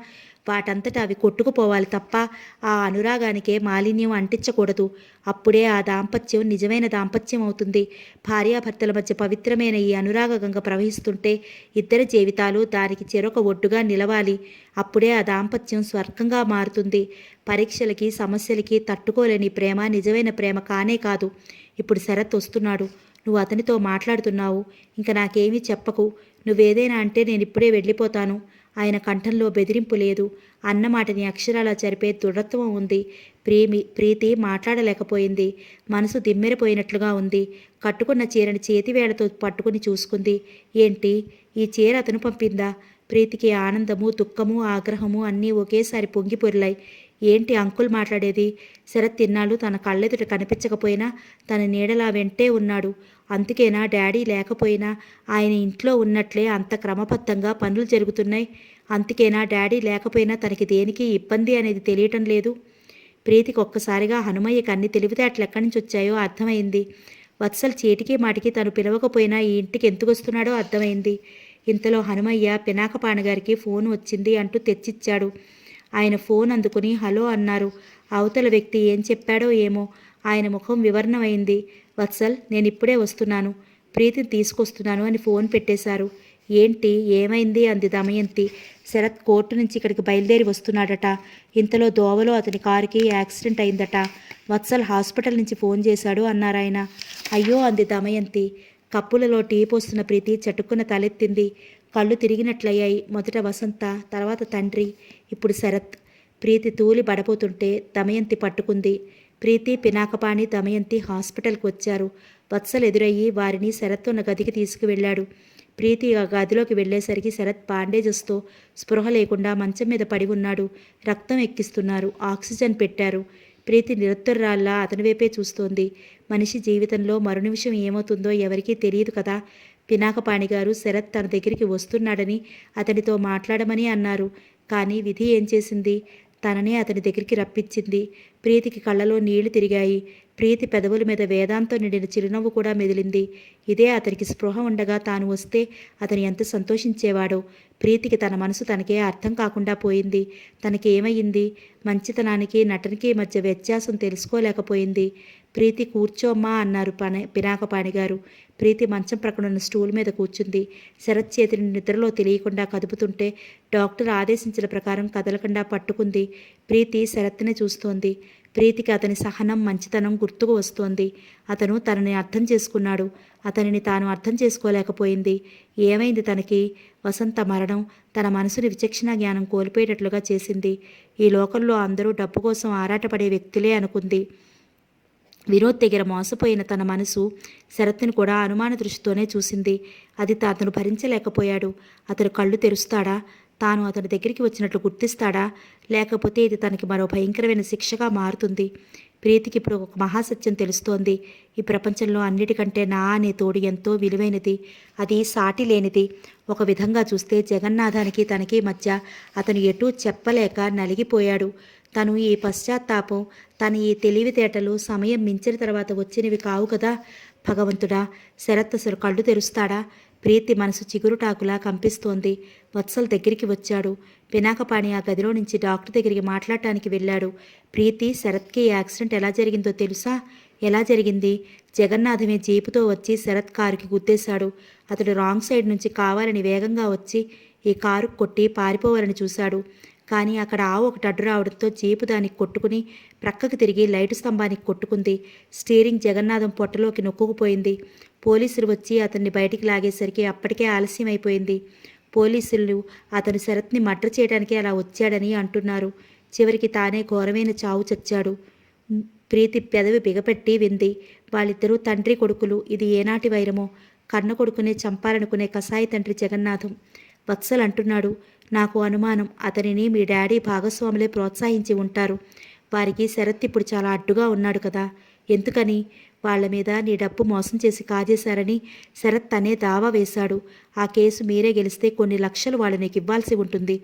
వాటంతటా అవి కొట్టుకుపోవాలి తప్ప ఆ అనురాగానికే మాలిన్యం అంటించకూడదు. అప్పుడే ఆ దాంపత్యం నిజమైన దాంపత్యం అవుతుంది. భార్యాభర్తల మధ్య పవిత్రమైన ఈ అనురాగ గంగ ప్రవహిస్తుంటే ఇద్దరి జీవితాలు దానికి చెరొక ఒడ్డుగా నిలవాలి. అప్పుడే ఆ దాంపత్యం స్వర్గంగా మారుతుంది. పరీక్షలకి, సమస్యలకి తట్టుకోలేని ప్రేమ నిజమైన ప్రేమ కానే కాదు. ఇప్పుడు శరత్ వస్తున్నాడు. నువ్వు అతనితో మాట్లాడుతున్నావు. ఇంక నాకేమీ చెప్పకు. నువ్వేదైనా అంటే నేను ఇప్పుడే వెళ్ళిపోతాను. ఆయన కంఠంలో బెదిరింపు లేదు. అన్నమాటని అక్షరాలా జరిపే దృఢత్వం ఉంది. ప్రీతి మాట్లాడలేకపోయింది. మనసు దిమ్మెరిపోయినట్లుగా ఉంది. కట్టుకున్న చీరని చేతివేళ్లతో పట్టుకుని చూసుకుంది. ఏంటి, ఈ చీర అతను పంపిందా? ప్రీతికి ఆనందము, దుఃఖము, ఆగ్రహము అన్నీ ఒకేసారి పొంగి పొరిలాయి. ఏంటి అంకుల్ మాట్లాడేది? శరత్ తిన్నాళ్ళు తన కళ్ళెదుట కనిపించకపోయినా తన నీడలా వెంటే ఉన్నాడు. అందుకేనా డాడీ లేకపోయినా ఆయన ఇంట్లో ఉన్నట్లే అంత క్రమబద్ధంగా పనులు జరుగుతున్నాయి? అందుకేనా డాడీ లేకపోయినా తనకి దేనికి ఇబ్బంది అనేది తెలియటం లేదు? ప్రీతికి ఒక్కసారిగా హనుమయ్యకి అన్ని తెలివితేటలు ఎక్కడి నుంచి వచ్చాయో అర్థమైంది. వత్సల్ చీటికి మాటికి తను పిలవకపోయినా ఈ ఇంటికి ఎందుకు వస్తున్నాడో అర్థమైంది. ఇంతలో హనుమయ్య పినాకపాణగారికి ఫోన్ వచ్చింది అంటూ తెచ్చిచ్చాడు. ఆయన ఫోన్ అందుకుని హలో అన్నారు. అవతల వ్యక్తి ఏం చెప్పాడో ఏమో. ఆయన ముఖం వివరణమైంది. వత్సల్, నేను ఇప్పుడే వస్తున్నాను, ప్రీతిని తీసుకొస్తున్నాను అని ఫోన్ పెట్టేశారు. ఏంటి, ఏమైంది అంది దమయంతి. శరత్ కోర్టు నుంచి ఇక్కడికి బయలుదేరి వస్తున్నాడట. ఇంతలో దోవలో అతని కారుకి యాక్సిడెంట్ అయిందట. వత్సల్ హాస్పిటల్ నుంచి ఫోన్ చేశాడు అన్నారాయన. అయ్యో అంది దమయంతి. కప్పులలో టీ పోస్తున్న ప్రీతి చటుక్కున తలెత్తింది. కళ్ళు తిరిగినట్లయ్యాయి. మొదట వసంత, తర్వాత తండ్రి, ఇప్పుడు శరత్. ప్రీతి తూలి పడబోతుంటే దమయంతి పట్టుకుంది. ప్రీతి, పినాకపాణి, దమయంతి హాస్పిటల్కి వచ్చారు. వత్సల్ ఎదురయ్యి వారిని శరత్ ఉన్న గదికి తీసుకువెళ్ళాడు. ప్రీతి ఆ గదిలోకి వెళ్లేసరికి శరత్ బాండేజెస్తో స్పృహ లేకుండా మంచం మీద పడి ఉన్నాడు. రక్తం ఎక్కిస్తున్నారు. ఆక్సిజన్ పెట్టారు. ప్రీతి నిరుత్తరాల్లా అతని వైపే చూస్తోంది. మనిషి జీవితంలో మరో నిమిషం ఏమవుతుందో ఎవరికీ తెలియదు కదా. పినాకపాణి గారు శరత్ తన దగ్గరికి వస్తున్నాడని అతనితో మాట్లాడమని అన్నారు. కానీ విధి ఏం చేసింది? తననే అతని దగ్గరికి రప్పించింది. ప్రీతికి కళ్ళలో నీళ్లు తిరిగాయి. ప్రీతి పెదవుల మీద వేదాంతం నిండిన చిరునవ్వు కూడా మెదిలింది. ఇదే అతనికి స్పృహ ఉండగా తాను వస్తే అతను ఎంత సంతోషించేవాడో. ప్రీతికి తన మనసు తనకే అర్థం కాకుండా పోయింది. తనకి ఏమయ్యింది? మంచితనానికి నటనకి మధ్య వ్యత్యాసం తెలుసుకోలేకపోయింది. ప్రీతి, కూర్చోమ్మా అన్నారు పినాకపాణి గారు. ప్రీతి మంచం ప్రక్కనున్న స్టూల్ మీద కూర్చుంది. శరత్ చేతిని నిద్రలో తెలియకుండా కదుపుతుంటే డాక్టర్ ఆదేశించిన ప్రకారం కదలకుండా పట్టుకుంది. ప్రీతి శరత్ని చూస్తోంది. ప్రీతికి అతని సహనం, మంచితనం గుర్తుకు వస్తోంది. అతను తనని అర్థం చేసుకున్నాడు. అతనిని తాను అర్థం చేసుకోలేకపోయింది. ఏమైంది తనకి? వసంత మరణం తన మనసుని విచక్షణ జ్ఞానం కోల్పోయేటట్లుగా చేసింది. ఈ లోకంలో అందరూ డబ్బు కోసం ఆరాటపడే వ్యక్తులే అనుకుంది. వినోద్ దగ్గర మోసపోయిన తన మనసు శరత్ని కూడా అనుమాన దృష్టితోనే చూసింది. అది తాను భరించలేకపోయాడు. అతను కళ్ళు తెరుస్తాడా? తాను అతని దగ్గరికి వచ్చినట్లు గుర్తిస్తాడా? లేకపోతే ఇది తనకి మరో భయంకరమైన శిక్షగా మారుతుంది. ప్రీతికి ఇప్పుడు ఒక మహాసత్యం తెలుస్తోంది. ఈ ప్రపంచంలో అన్నిటికంటే నా అనే తోడు ఎంతో విలువైనది. అది సాటి లేనిది. ఒక విధంగా చూస్తే జగన్నాథానికి తనకి మధ్య అతను ఎటూ చెప్పలేక నలిగిపోయాడు. తను ఈ పశ్చాత్తాపం, తన ఈ తెలివితేటలు సమయం మించిన తర్వాత వచ్చినవి కావు కదా. భగవంతుడా, శరత్ అసలు కళ్ళు తెరుస్తాడా? ప్రీతి మనసు చిగురుటాకులా కంపిస్తోంది. వత్సల్ దగ్గరికి వచ్చాడు. పినాకపాణి ఆ గదిలో నుంచి డాక్టర్ దగ్గరికి మాట్లాడటానికి వెళ్ళాడు. ప్రీతి, శరత్కి యాక్సిడెంట్ ఎలా జరిగిందో తెలుసా? ఎలా జరిగింది? జగన్నాథమే జీపుతో వచ్చి శరత్ కారుకి గుద్దేశాడు. అతడు రాంగ్ సైడ్ నుంచి కావాలని వేగంగా వచ్చి ఈ కారు కొట్టి పారిపోవాలని చూశాడు. కానీ అక్కడ ఆవు ఒకటి అడ్డు రావడంతో జీపు దానికి కొట్టుకుని ప్రక్కకు తిరిగి లైటు స్తంభానికి కొట్టుకుంది. స్టీరింగ్ జగన్నాథం పొట్టలోకి నొక్కుకుపోయింది. పోలీసులు వచ్చి అతన్ని బయటికి లాగేసరికి అప్పటికే ఆలస్యం అయిపోయింది. పోలీసులు అతను శరత్ని మర్డర్ చేయడానికి అలా వచ్చాడని అంటున్నారు. చివరికి తానే ఘోరమైన చావు చచ్చాడు. ప్రీతి పెదవి బిగపెట్టి వింది. వాళ్ళిద్దరూ తండ్రి కొడుకులు. ఇది ఏనాటి వైరమో. కన్న కొడుకునే చంపాలనుకునే కసాయి తండ్రి జగన్నాథం. వత్సల్ అంటున్నాడు, నాకు అనుమానం అతనిని మీ డాడీ భాగస్వాములే ప్రోత్సహించి ఉంటారు. వారికి శరత్ ఇప్పుడు చాలా అడ్డుగా ఉన్నాడు కదా. ఎందుకని? వాళ్ళ మీద నీ డబ్బు మోసం చేసి కాజేశారని శరత్ తనే దావా వేశాడు. ఆ కేసు మీరే గెలిస్తే కొన్ని లక్షలు వాళ్ళు నీకు ఇవ్వాల్సి ఉంటుంది.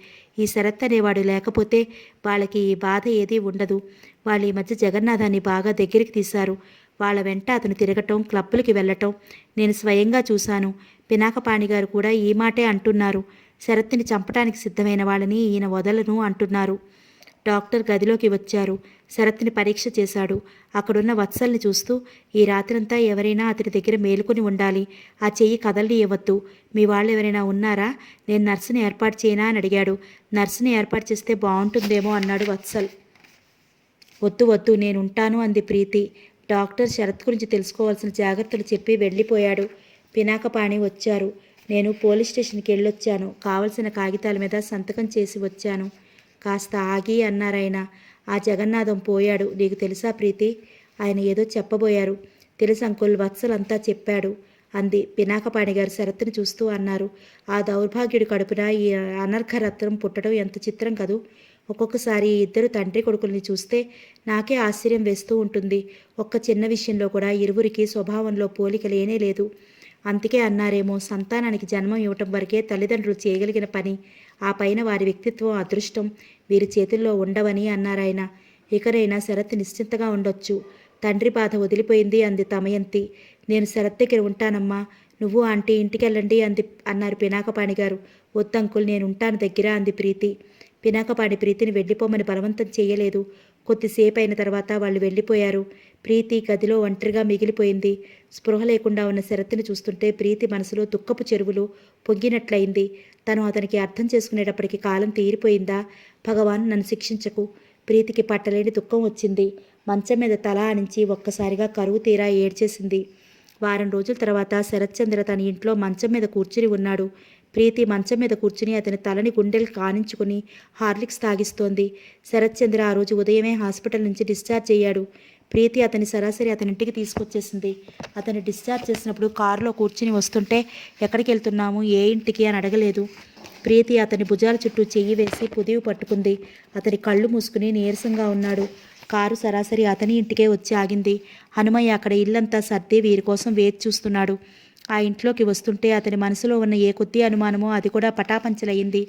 ఈ శరత్ అనేవాడు లేకపోతే వాళ్ళకి ఈ బాధ ఏదీ ఉండదు. వాళ్ళు ఈ మధ్య జగన్నాథాన్ని బాగా దగ్గరికి తీశారు. వాళ్ళ వెంట అతను తిరగటం, క్లబ్బులకి వెళ్ళటం నేను స్వయంగా చూశాను. పినాకపాణి గారు కూడా ఈ మాటే అంటున్నారు. శరత్ని చంపటానికి సిద్ధమైన వాళ్ళని ఈయన వదలను అంటున్నారు. డాక్టర్ గదిలోకి వచ్చారు. శరత్ని పరీక్ష చేశాడు. అక్కడున్న వత్సల్ని చూస్తూ, ఈ రాత్రంతా ఎవరైనా అతని దగ్గర మేలుకొని ఉండాలి. ఆ చెయ్యి కదల్ని ఇవ్వద్దు. మీ వాళ్ళు ఎవరైనా ఉన్నారా? నేను నర్సుని ఏర్పాటు చేయనా అని అడిగాడు. నర్సుని ఏర్పాటు చేస్తే బాగుంటుందేమో అన్నాడు వత్సల్. వద్దు వద్దు, నేనుంటాను అంది ప్రీతి. డాక్టర్ శరత్ గురించి తెలుసుకోవాల్సిన జాగ్రత్తలు చెప్పి వెళ్ళిపోయాడు. పినాకపాణి వచ్చారు. నేను పోలీస్ స్టేషన్కి వెళ్ళొచ్చాను. కావలసిన కాగితాల మీద సంతకం చేసి వచ్చాను. కాస్త ఆగి అన్నారాయన. ఆ జగన్నాథం పోయాడు. నీకు తెలుసా ప్రీతి? ఆయన ఏదో చెప్పబోయారు. తెలుసు అంకుల్, వత్సల్ అంతా చెప్పాడు అంది. పినాకపాణి గారు శరత్తుని చూస్తూ అన్నారు. ఆ దౌర్భాగ్యుడి కడుపున ఈ అనర్ఘరత్నం పుట్టడం ఎంత చిత్రం కదూ. ఒక్కొక్కసారి ఈ ఇద్దరు తండ్రి కొడుకుల్ని చూస్తే నాకే ఆశ్చర్యం వేస్తూ ఉంటుంది. ఒక్క చిన్న విషయంలో కూడా ఇరువురికి స్వభావంలో పోలిక లేనే లేదు. అందుకే అన్నారేమో, సంతానానికి జన్మం ఇవ్వటం వరకే తల్లిదండ్రులు చేయగలిగిన పని. ఆ పైన వారి వ్యక్తిత్వం, అదృష్టం వీరి చేతుల్లో ఉండవని అన్నారాయన. ఇకనైనా శరత్ నిశ్చింతగా ఉండొచ్చు. తండ్రి బాధ వదిలిపోయింది అంది దమయంతి. నేను శరత్ దగ్గర ఉంటానమ్మా, నువ్వు ఆంటీ ఇంటికెళ్ళండి అన్నారు పినాకపాణి గారు. వద్దంకుల్, నేను ఉంటాను దగ్గర అంది ప్రీతి. పినాకపాణి ప్రీతిని వెళ్ళిపోమని బలవంతం చేయలేదు. కొద్దిసేపు అయిన తర్వాత వాళ్ళు వెళ్ళిపోయారు. ప్రీతి గదిలో ఒంటరిగా మిగిలిపోయింది. స్పృహ లేకుండా ఉన్న శరత్తుని చూస్తుంటే ప్రీతి మనసులో దుఃఖపు చెరువులు పొంగినట్లయింది. తను అతనికి అర్థం చేసుకునేటప్పటికి కాలం తీరిపోయిందా? భగవాన్, నన్ను శిక్షించకు. ప్రీతికి పట్టలేని దుఃఖం వచ్చింది. మంచం మీద తల ఆనించి ఒక్కసారిగా కరువు తీరా ఏడ్చేసింది. వారం రోజుల తర్వాత శరత్చంద్ర తన ఇంట్లో మంచం మీద కూర్చుని ఉన్నాడు. ప్రీతి మంచం మీద కూర్చుని అతని తలని గుండెలు కానించుకుని హార్లిక్స్ తాగిస్తోంది. శరత్చంద్ర ఆ రోజు ఉదయమే హాస్పిటల్ నుంచి డిశ్చార్జ్ అయ్యాడు. ప్రీతి అతని సరాసరి అతని ఇంటికి తీసుకొచ్చేసింది. అతన్ని డిశ్చార్జ్ చేసినప్పుడు కారులో కూర్చుని వస్తుంటే ఎక్కడికి వెళ్తున్నాము, ఏ ఇంటికి అని అడగలేదు. ప్రీతి అతని భుజాల చుట్టూ చెయ్యి వేసి పొదివి పట్టుకుంది. అతని కళ్ళు మూసుకుని నీరసంగా ఉన్నాడు. కారు సరాసరి అతని ఇంటికే వచ్చి ఆగింది. హనుమయ్య అక్కడ ఇల్లంతా సర్ది వీరి కోసం వేచి చూస్తున్నాడు. ఆ ఇంట్లోకి వస్తుంటే అతని మనసులో ఉన్న ఏ కొద్ది అనుమానమో అది కూడా పటాపంచలయ్యింది.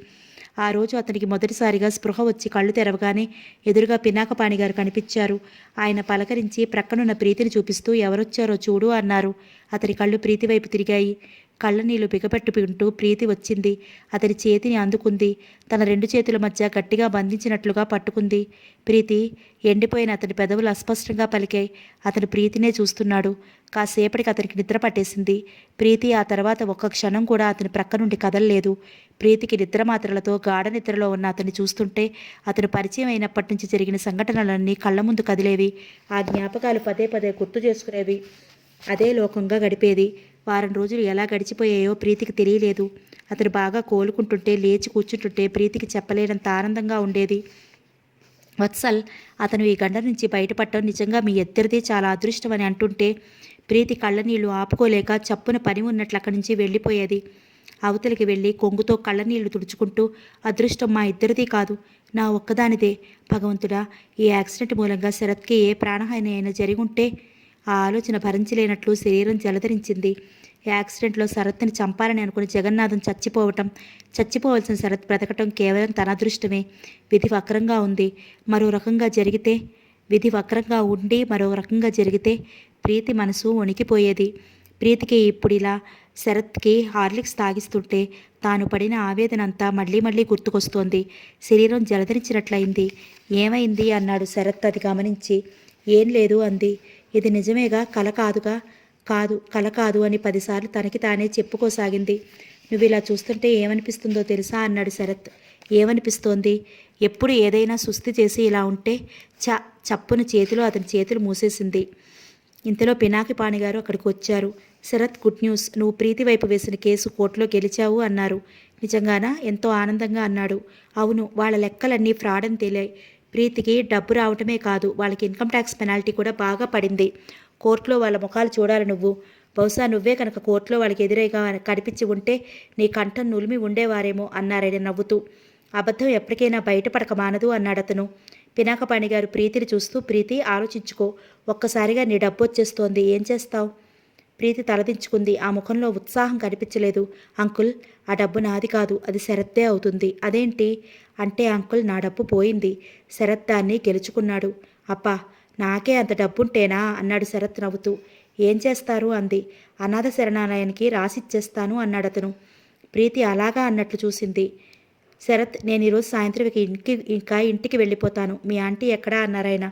ఆ రోజు అతనికి మొదటిసారిగా స్పృహ వచ్చి కళ్ళు తెరవగానే ఎదురుగా పినాకపాణి గారు కనిపించారు. ఆయన పలకరించి ప్రక్కనున్న ప్రీతిని చూపిస్తూ ఎవరొచ్చారో చూడు అన్నారు. అతని కళ్ళు ప్రీతి వైపు తిరిగాయి. కళ్ళ నీళ్లు బిగపెట్టుకుంటూ ప్రీతి వచ్చింది. అతని చేతిని అందుకుంది. తన రెండు చేతుల మధ్య గట్టిగా బంధించినట్లుగా పట్టుకుంది. ప్రీతి. ఎండిపోయిన అతని పెదవులు అస్పష్టంగా పలికాయి. అతను ప్రీతినే చూస్తున్నాడు. కాసేపటికి అతనికి నిద్ర పట్టేసింది. ప్రీతి ఆ తర్వాత ఒక్క క్షణం కూడా అతని ప్రక్క నుండి కదలలేదు. ప్రీతికి నిద్రమాత్రలతో గాఢ నిద్రలో ఉన్న అతన్ని చూస్తుంటే అతను పరిచయం అయినప్పటి నుంచి జరిగిన సంఘటనలన్నీ కళ్ళ ముందు కదిలేవి. ఆ జ్ఞాపకాలు పదే పదే గుర్తు చేసుకునేవి. అదే లోకంగా గడిపేది. వారం రోజులు ఎలా గడిచిపోయాయో ప్రీతికి తెలియలేదు. అతను బాగా కోలుకుంటుంటే లేచి కూర్చుంటుంటే ప్రీతికి చెప్పలేనంత ఆనందంగా ఉండేది. వత్సల్, అతను ఈ గండ నుంచి బయటపడటం నిజంగా మీ ఇద్దరిది చాలా అదృష్టం అని అంటుంటే ప్రీతి కళ్ళనీళ్లు ఆపుకోలేక చప్పున పని ఉన్నట్లు అక్కడి నుంచి వెళ్ళిపోయేది. అవతలికి వెళ్ళి కొంగుతో కళ్ళనీళ్లు తుడుచుకుంటూ, అదృష్టం మా ఇద్దరిది కాదు, నా ఒక్కదానిదే. భగవంతుడా, ఈ యాక్సిడెంట్ మూలంగా శరత్కి ఏ ప్రాణహాని అయినా జరిగి ఉంటే. ఆ ఆలోచన భరించలేనట్లు శరీరం జలధరించింది. యాక్సిడెంట్లో శరత్ని చంపాలని అనుకుని జగన్నాథం చచ్చిపోవలసిన శరత్ బ్రతకటం కేవలం తన అదృష్టమే. విధి వక్రంగా ఉంది. మరో రకంగా జరిగితే విధి వక్రంగా ఉండి మరో రకంగా జరిగితే ప్రీతి మనసు వణికిపోయేది. ప్రీతికి ఇప్పుడు ఇలా శరత్కి హార్లిక్స్ తాగిస్తుంటే తాను పడిన ఆవేదన అంతా మళ్ళీ మళ్ళీ గుర్తుకొస్తోంది. శరీరం జలధరించినట్లయింది. ఏమైంది అన్నాడు శరత్ అది గమనించి. ఏం లేదు అంది. ఇది నిజమేగా, కల కాదుగా? కాదు, కల కాదు అని 10 సార్లు తనకి తానే చెప్పుకోసాగింది. నువ్వు ఇలా చూస్తుంటే ఏమనిపిస్తుందో తెలుసా అన్నాడు శరత్. ఏమనిపిస్తోంది? ఎప్పుడు ఏదైనా సుస్థి చేసి ఇలా ఉంటే చప్పున చేతిలో అతని చేతులు మూసేసింది. ఇంతలో పినాకిపాణి గారు అక్కడికి వచ్చారు. శరత్, గుడ్ న్యూస్, నువ్వు ప్రీతి వైపు వేసిన కేసు కోర్టులో గెలిచావు అన్నారు. నిజంగానా? ఎంతో ఆనందంగా అన్నాడు. అవును, వాళ్ళ లెక్కలన్నీ ఫ్రాడ్ అని తేలాయి. ప్రీతికి డబ్బు రావటమే కాదు, వాళ్ళకి ఇన్కమ్ ట్యాక్స్ పెనాల్టీ కూడా బాగా పడింది. కోర్టులో వాళ్ళ ముఖాలు చూడాలి నువ్వు. బహుశా నువ్వే కనుక కోర్టులో వాళ్ళకి ఎదురైగా కనిపించి ఉంటే నీ కంఠం నులిమి ఉండేవారేమో అన్నారాయన నవ్వుతూ. అబద్ధం ఎప్పటికైనా బయటపడక మానదు అన్నాడతను. పినాకపాణి గారు ప్రీతిని చూస్తూ, ప్రీతి ఆలోచించుకో, ఒక్కసారిగా నీ డబ్బు వచ్చేస్తోంది, ఏం చేస్తావు? ప్రీతి తలదించుకుంది. ఆ ముఖంలో ఉత్సాహం కనిపించలేదు. అంకుల్, ఆ డబ్బు నాది కాదు, అది శరత్దే అవుతుంది. అదేంటి? అంటే అంకుల్, నా డబ్బు పోయింది, శరత్ దాన్ని గెలుచుకున్నాడు. అబ్బా, నాకే అంత డబ్బుంటేనా అన్నాడు శరత్ నవ్వుతూ. ఏం చేస్తారు అంది. అనాథ శరణాలయానికి రాసిచ్చేస్తాను అన్నాడతను. ప్రీతి అలాగా అన్నట్లు చూసింది. శరత్, నేను ఈరోజు సాయంత్రం ఇంటికి వెళ్ళిపోతాను. మీ ఆంటీ ఎక్కడా అన్నారాయన.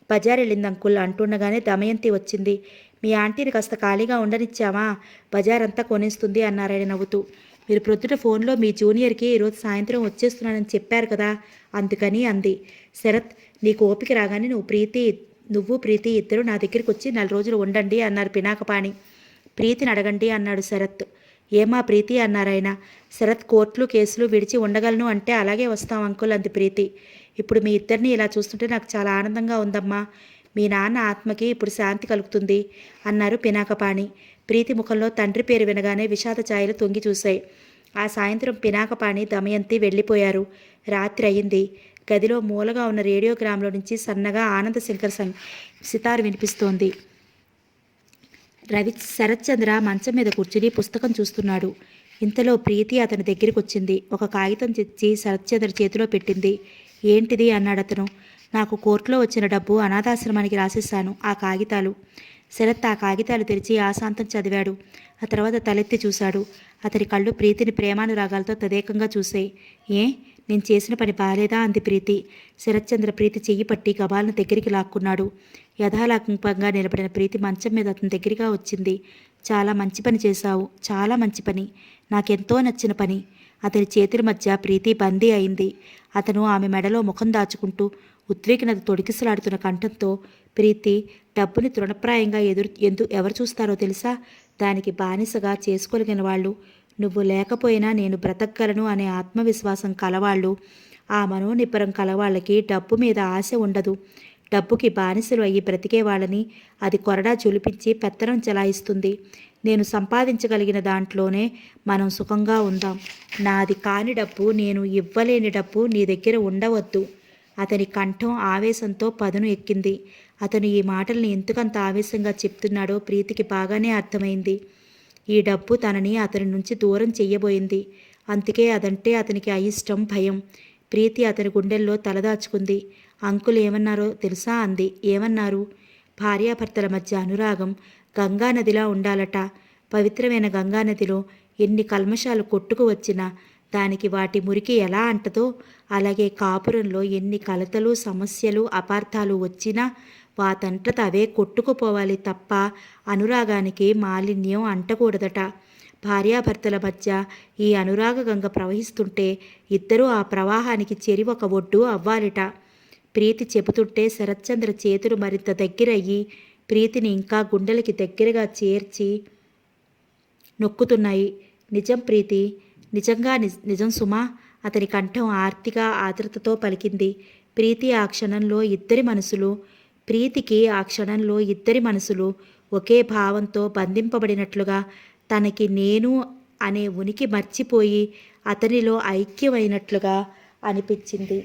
బజార్ వెళ్ళింది అంకుల్ అంటుండగానే దమయంతి వచ్చింది. మీ ఆంటీని కాస్త ఖాళీగా ఉండనిచ్చామా? బజార్ అంతా కొనేస్తుంది అన్నారాయన నవ్వుతూ. మీరు ప్రొద్దుట ఫోన్లో మీ జూనియర్కి ఈరోజు సాయంత్రం వచ్చేస్తున్నానని చెప్పారు కదా, అందుకని అంది. శరత్, నీకు ఓపిక రాగానే నువ్వు ప్రీతి ఇద్దరు నా దగ్గరికి వచ్చి 4 రోజులు ఉండండి అన్నారు పినాకపాణి. ప్రీతిని అడగండి అన్నాడు శరత్. ఏమా ప్రీతి అన్నారాయన. శరత్, కోర్టులు కేసులు విడిచి ఉండగలను అంటే అలాగే వస్తాం అంకుల్ అంది ప్రీతి. ఇప్పుడు మీ ఇద్దరిని ఇలా చూస్తుంటే నాకు చాలా ఆనందంగా ఉందమ్మా. మీ నాన్న ఆత్మకి ఇప్పుడు శాంతి కలుగుతుంది అన్నారు పినాకపాణి. ప్రీతి ముఖంలో తండ్రి పేరు వినగానే విషాద ఛాయలు తొంగి చూశాయి. ఆ సాయంత్రం పినాకపాణి, దమయంతి వెళ్ళిపోయారు. రాత్రి అయింది. గదిలో మూలగా ఉన్న రేడియోగ్రామ్లో నుంచి సన్నగా ఆనందశంకర్ సితారు వినిపిస్తోంది. శరత్చంద్ర మంచం మీద కూర్చుని పుస్తకం చూస్తున్నాడు. ఇంతలో ప్రీతి అతని దగ్గరికి వచ్చింది. ఒక కాగితం తెచ్చి శరత్చంద్ర చేతిలో పెట్టింది. ఏంటిది అన్నాడతను. నాకు కోర్టులో వచ్చిన డబ్బు అనాథాశ్రమానికి రాసేశాను, ఆ కాగితాలు. శరత్ ఆ కాగితాలు తెరిచి ఆశాంతం చదివాడు. ఆ తర్వాత తలెత్తి చూశాడు. అతని కళ్ళు ప్రీతిని ప్రేమానురాగాలతో తదేకంగా చూశాయి. ఏ, నేను చేసిన పని బాలేదా అంది ప్రీతి. శరత్చంద్ర ప్రీతి చెయ్యి పట్టి గబాలను దగ్గరికి లాక్కున్నాడు. యథాలాకంగా నిలబడిన ప్రీతి మంచం మీద అతని దగ్గరగా వచ్చింది. చాలా మంచి పని చేశావు, చాలా మంచి పని, నాకెంతో నచ్చిన పని. అతని చేతుల మధ్య ప్రీతి బందీ అయింది. అతను ఆమె మెడలో ముఖం దాచుకుంటూ ఉద్విగ్నత తొడికిసలాడుతున్న కంఠంతో, ప్రీతి, డబ్బుని తృణప్రాయంగా ఎవరు చూస్తారో తెలుసా? దానికి బానిసగా చేసుకోగలిగిన వాళ్ళు. నువ్వు లేకపోయినా నేను బ్రతకగలను అనే ఆత్మవిశ్వాసం కలవాళ్ళు. ఆ మనోనిబ్బరం కలవాళ్ళకి డబ్బు మీద ఆశ ఉండదు. డబ్బుకి బానిసలు అయ్యి బ్రతికే వాళ్ళని అది కొరడా చులిపించి పెత్తనం చెలాయిస్తుంది. నేను సంపాదించగలిగిన దాంట్లోనే మనం సుఖంగా ఉందాం. నాది కాని డబ్బు, నేను ఇవ్వలేని డబ్బు నీ దగ్గర ఉండవద్దు. అతని కంఠం ఆవేశంతో పదును ఎక్కింది. అతను ఈ మాటల్ని ఎందుకంత ఆవేశంగా చెప్తున్నాడో ప్రీతికి బాగానే అర్థమైంది. ఈ డబ్బు తనని అతని నుంచి దూరం చెయ్యబోయింది. అందుకే అదంటే అతనికి అయిష్టం, భయం. ప్రీతి అతని గుండెల్లో తలదాచుకుంది. అంకుల్ ఏమన్నారో తెలుసా అంది. ఏమన్నారు? భార్యాభర్తల మధ్య అనురాగం గంగానదిలా ఉండాలట. పవిత్రమైన గంగానదిలో ఎన్ని కల్మషాలు కొట్టుకు వచ్చినా దానికి వాటి మురికి ఎలా అంటదో, అలాగే కాపురంలో ఎన్ని కలతలు, సమస్యలు, అపార్థాలు వచ్చినా వాతంటత అవే కొట్టుకుపోవాలి తప్ప అనురాగానికి మాలిన్యం అంటకూడదట. భార్యాభర్తల మధ్య ఈ అనురాగ గంగ ప్రవహిస్తుంటే ఇద్దరూ ఆ ప్రవాహానికి చెరి ఒక ఒడ్డు అవ్వాలిట. ప్రీతి చెబుతుంటే శరత్చంద్ర చేతులు మరింత దగ్గరయ్యి ప్రీతిని ఇంకా గుండెలకి దగ్గరగా చేర్చి నొక్కుతున్నాయి. నిజం ప్రీతి, నిజంగా నిజం సుమా, అతని కంఠం ఆర్తిగా ఆతృతతో పలికింది. ప్రీతికి ఆ క్షణంలో ఇద్దరి మనసులు ఒకే భావంతో బంధింపబడినట్లుగా, తనకి నేను అనే ఉనికి మర్చిపోయి అతనిలో ఐక్యమైనట్లుగా అనిపించింది.